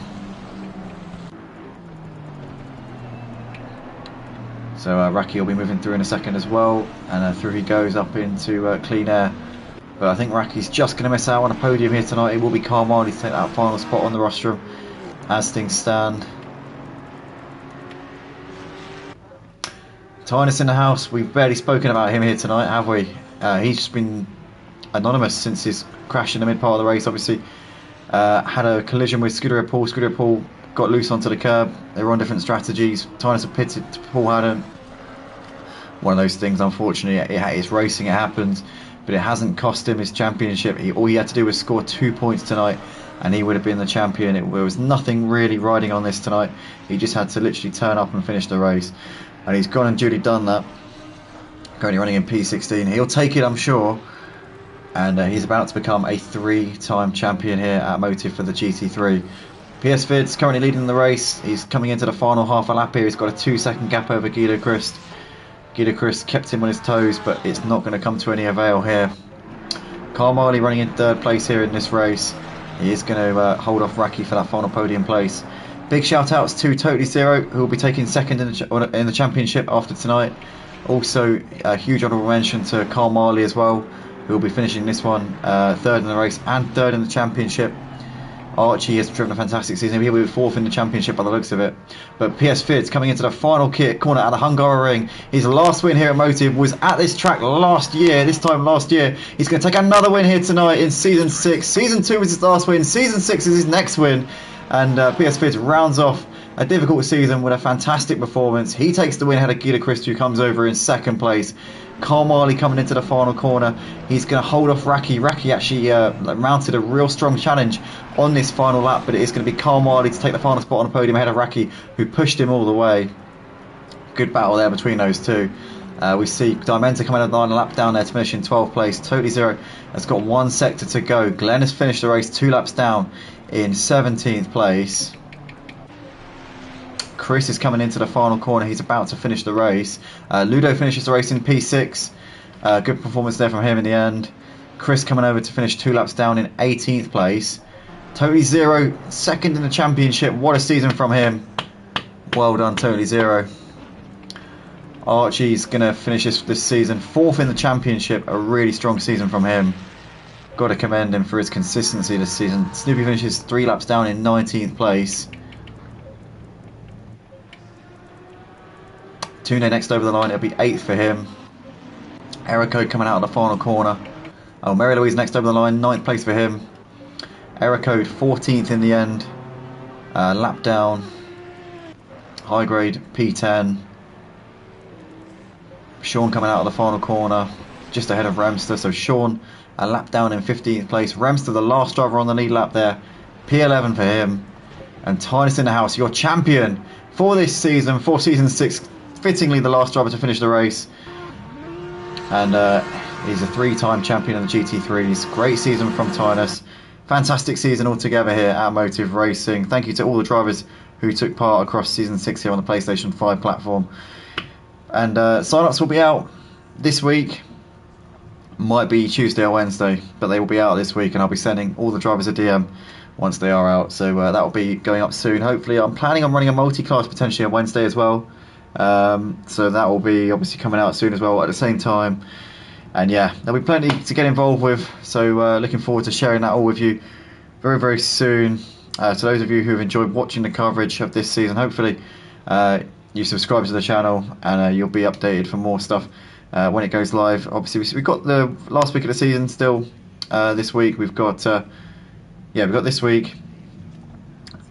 Speaker 1: So Raki will be moving through in a second as well, and through he goes up into clean air. But I think Raki's just going to miss out on a podium here tonight. It will be Carl Marley to take that final spot on the rostrum as things stand. Tynus in the house. We've barely spoken about him here tonight, have we? He's just been anonymous since his crash in the mid part of the race. Obviously had a collision with Scooter Paul. Scooter Paul got loose onto the curb. They were on different strategies. Tynus had pitted, Paul hadn't. One of those things, unfortunately. It's racing, it happens, but it hasn't cost him his championship. All he had to do was score 2 points tonight and he would have been the champion. There was nothing really riding on this tonight. He just had to literally turn up and finish the race, and he's gone and duly done that. Currently running in P16. He'll take it, I'm sure. And he's about to become a 3-time champion here at Motive for the GT3. PS Vids currently leading the race. He's coming into the final half a lap here. He's got a 2-second gap over Guido Christ. Guido Christ kept him on his toes, but it's not going to come to any avail here. Carl Marley running in third place here in this race. He is going to hold off Raki for that final podium place. Big shout outs to Totally Zero, who will be taking second in the championship after tonight. Also a huge honourable mention to Carl Marley as well, who will be finishing this one third in the race and third in the championship. Archie has driven a fantastic season. He'll be fourth in the championship by the looks of it. But PS Vids coming into the final corner at the Hungaroring. His last win here at Motive was at this track last year. This time last year. He's going to take another win here tonight in Season 6. Season 2 was his last win. Season 6 is his next win. And PS Vids rounds off a difficult season with a fantastic performance. He takes the win ahead of Guido Christ, who comes over in second place. Carl Marley coming into the final corner. He's going to hold off Raki. Raki actually mounted a real strong challenge on this final lap, but it is going to be Carl Marley to take the final spot on the podium ahead of Raki, who pushed him all the way. Good battle there between those two. We see Diamenta coming out of the line, a lap down there to finish in 12th place. Totally Zero has got one sector to go. Glenn has finished the race 2 laps down in 17th place. Chris is coming into the final corner. He's about to finish the race. Ludo finishes the race in P6. Good performance there from him in the end. Chris coming over to finish 2 laps down in 18th place. Totally Zero, second in the championship. What a season from him. Well done, Totally Zero. Archie's going to finish this season 4th in the championship. A really strong season from him. Got to commend him for his consistency this season. Snoopy finishes 3 laps down in 19th place. Tune next over the line. It'll be 8th for him. Erico coming out of the final corner. Oh, Mary Louise next over the line. 9th place for him. Erico 14th in the end. Lap down. High grade P10. Sean coming out of the final corner. Just ahead of Remster. So Sean a lap down in 15th place. Remster the last driver on the lead lap there. P11 for him. And Tynus in the house. Your champion for this season. For season 6. Fittingly the last driver to finish the race. And he's a 3-time champion of the GT3s. Great season from Tynus. Fantastic season altogether here at Motive Racing. Thank you to all the drivers who took part across season 6 here on the PlayStation 5 platform. And sign-ups will be out this week. Might be Tuesday or Wednesday, but they will be out this week, and I'll be sending all the drivers a DM once they are out. So that will be going up soon. Hopefully, I'm planning on running a multi-class potentially on Wednesday as well. So that will be obviously coming out soon as well at the same time. And yeah, there'll be plenty to get involved with. So looking forward to sharing that all with you very, very soon. To those of you who have enjoyed watching the coverage of this season, hopefully you subscribe to the channel and you'll be updated for more stuff when it goes live. Obviously, we've got the last week of the season still this week. We've got this week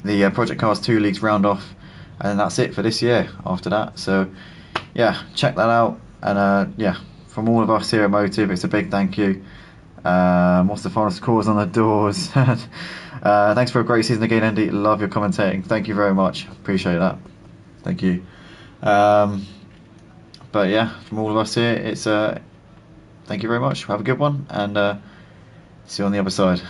Speaker 1: the Project Cars 2 Leagues round off, and that's it for this year after that. So yeah, check that out. And yeah, from all of us here at Motive, it's a big thank you. What's the final scores on the doors? Thanks for a great season again, Andy. Love your commentating. Thank you very much. Appreciate that. Thank you. But yeah, from all of us here, it's thank you very much. Have a good one, and see you on the other side.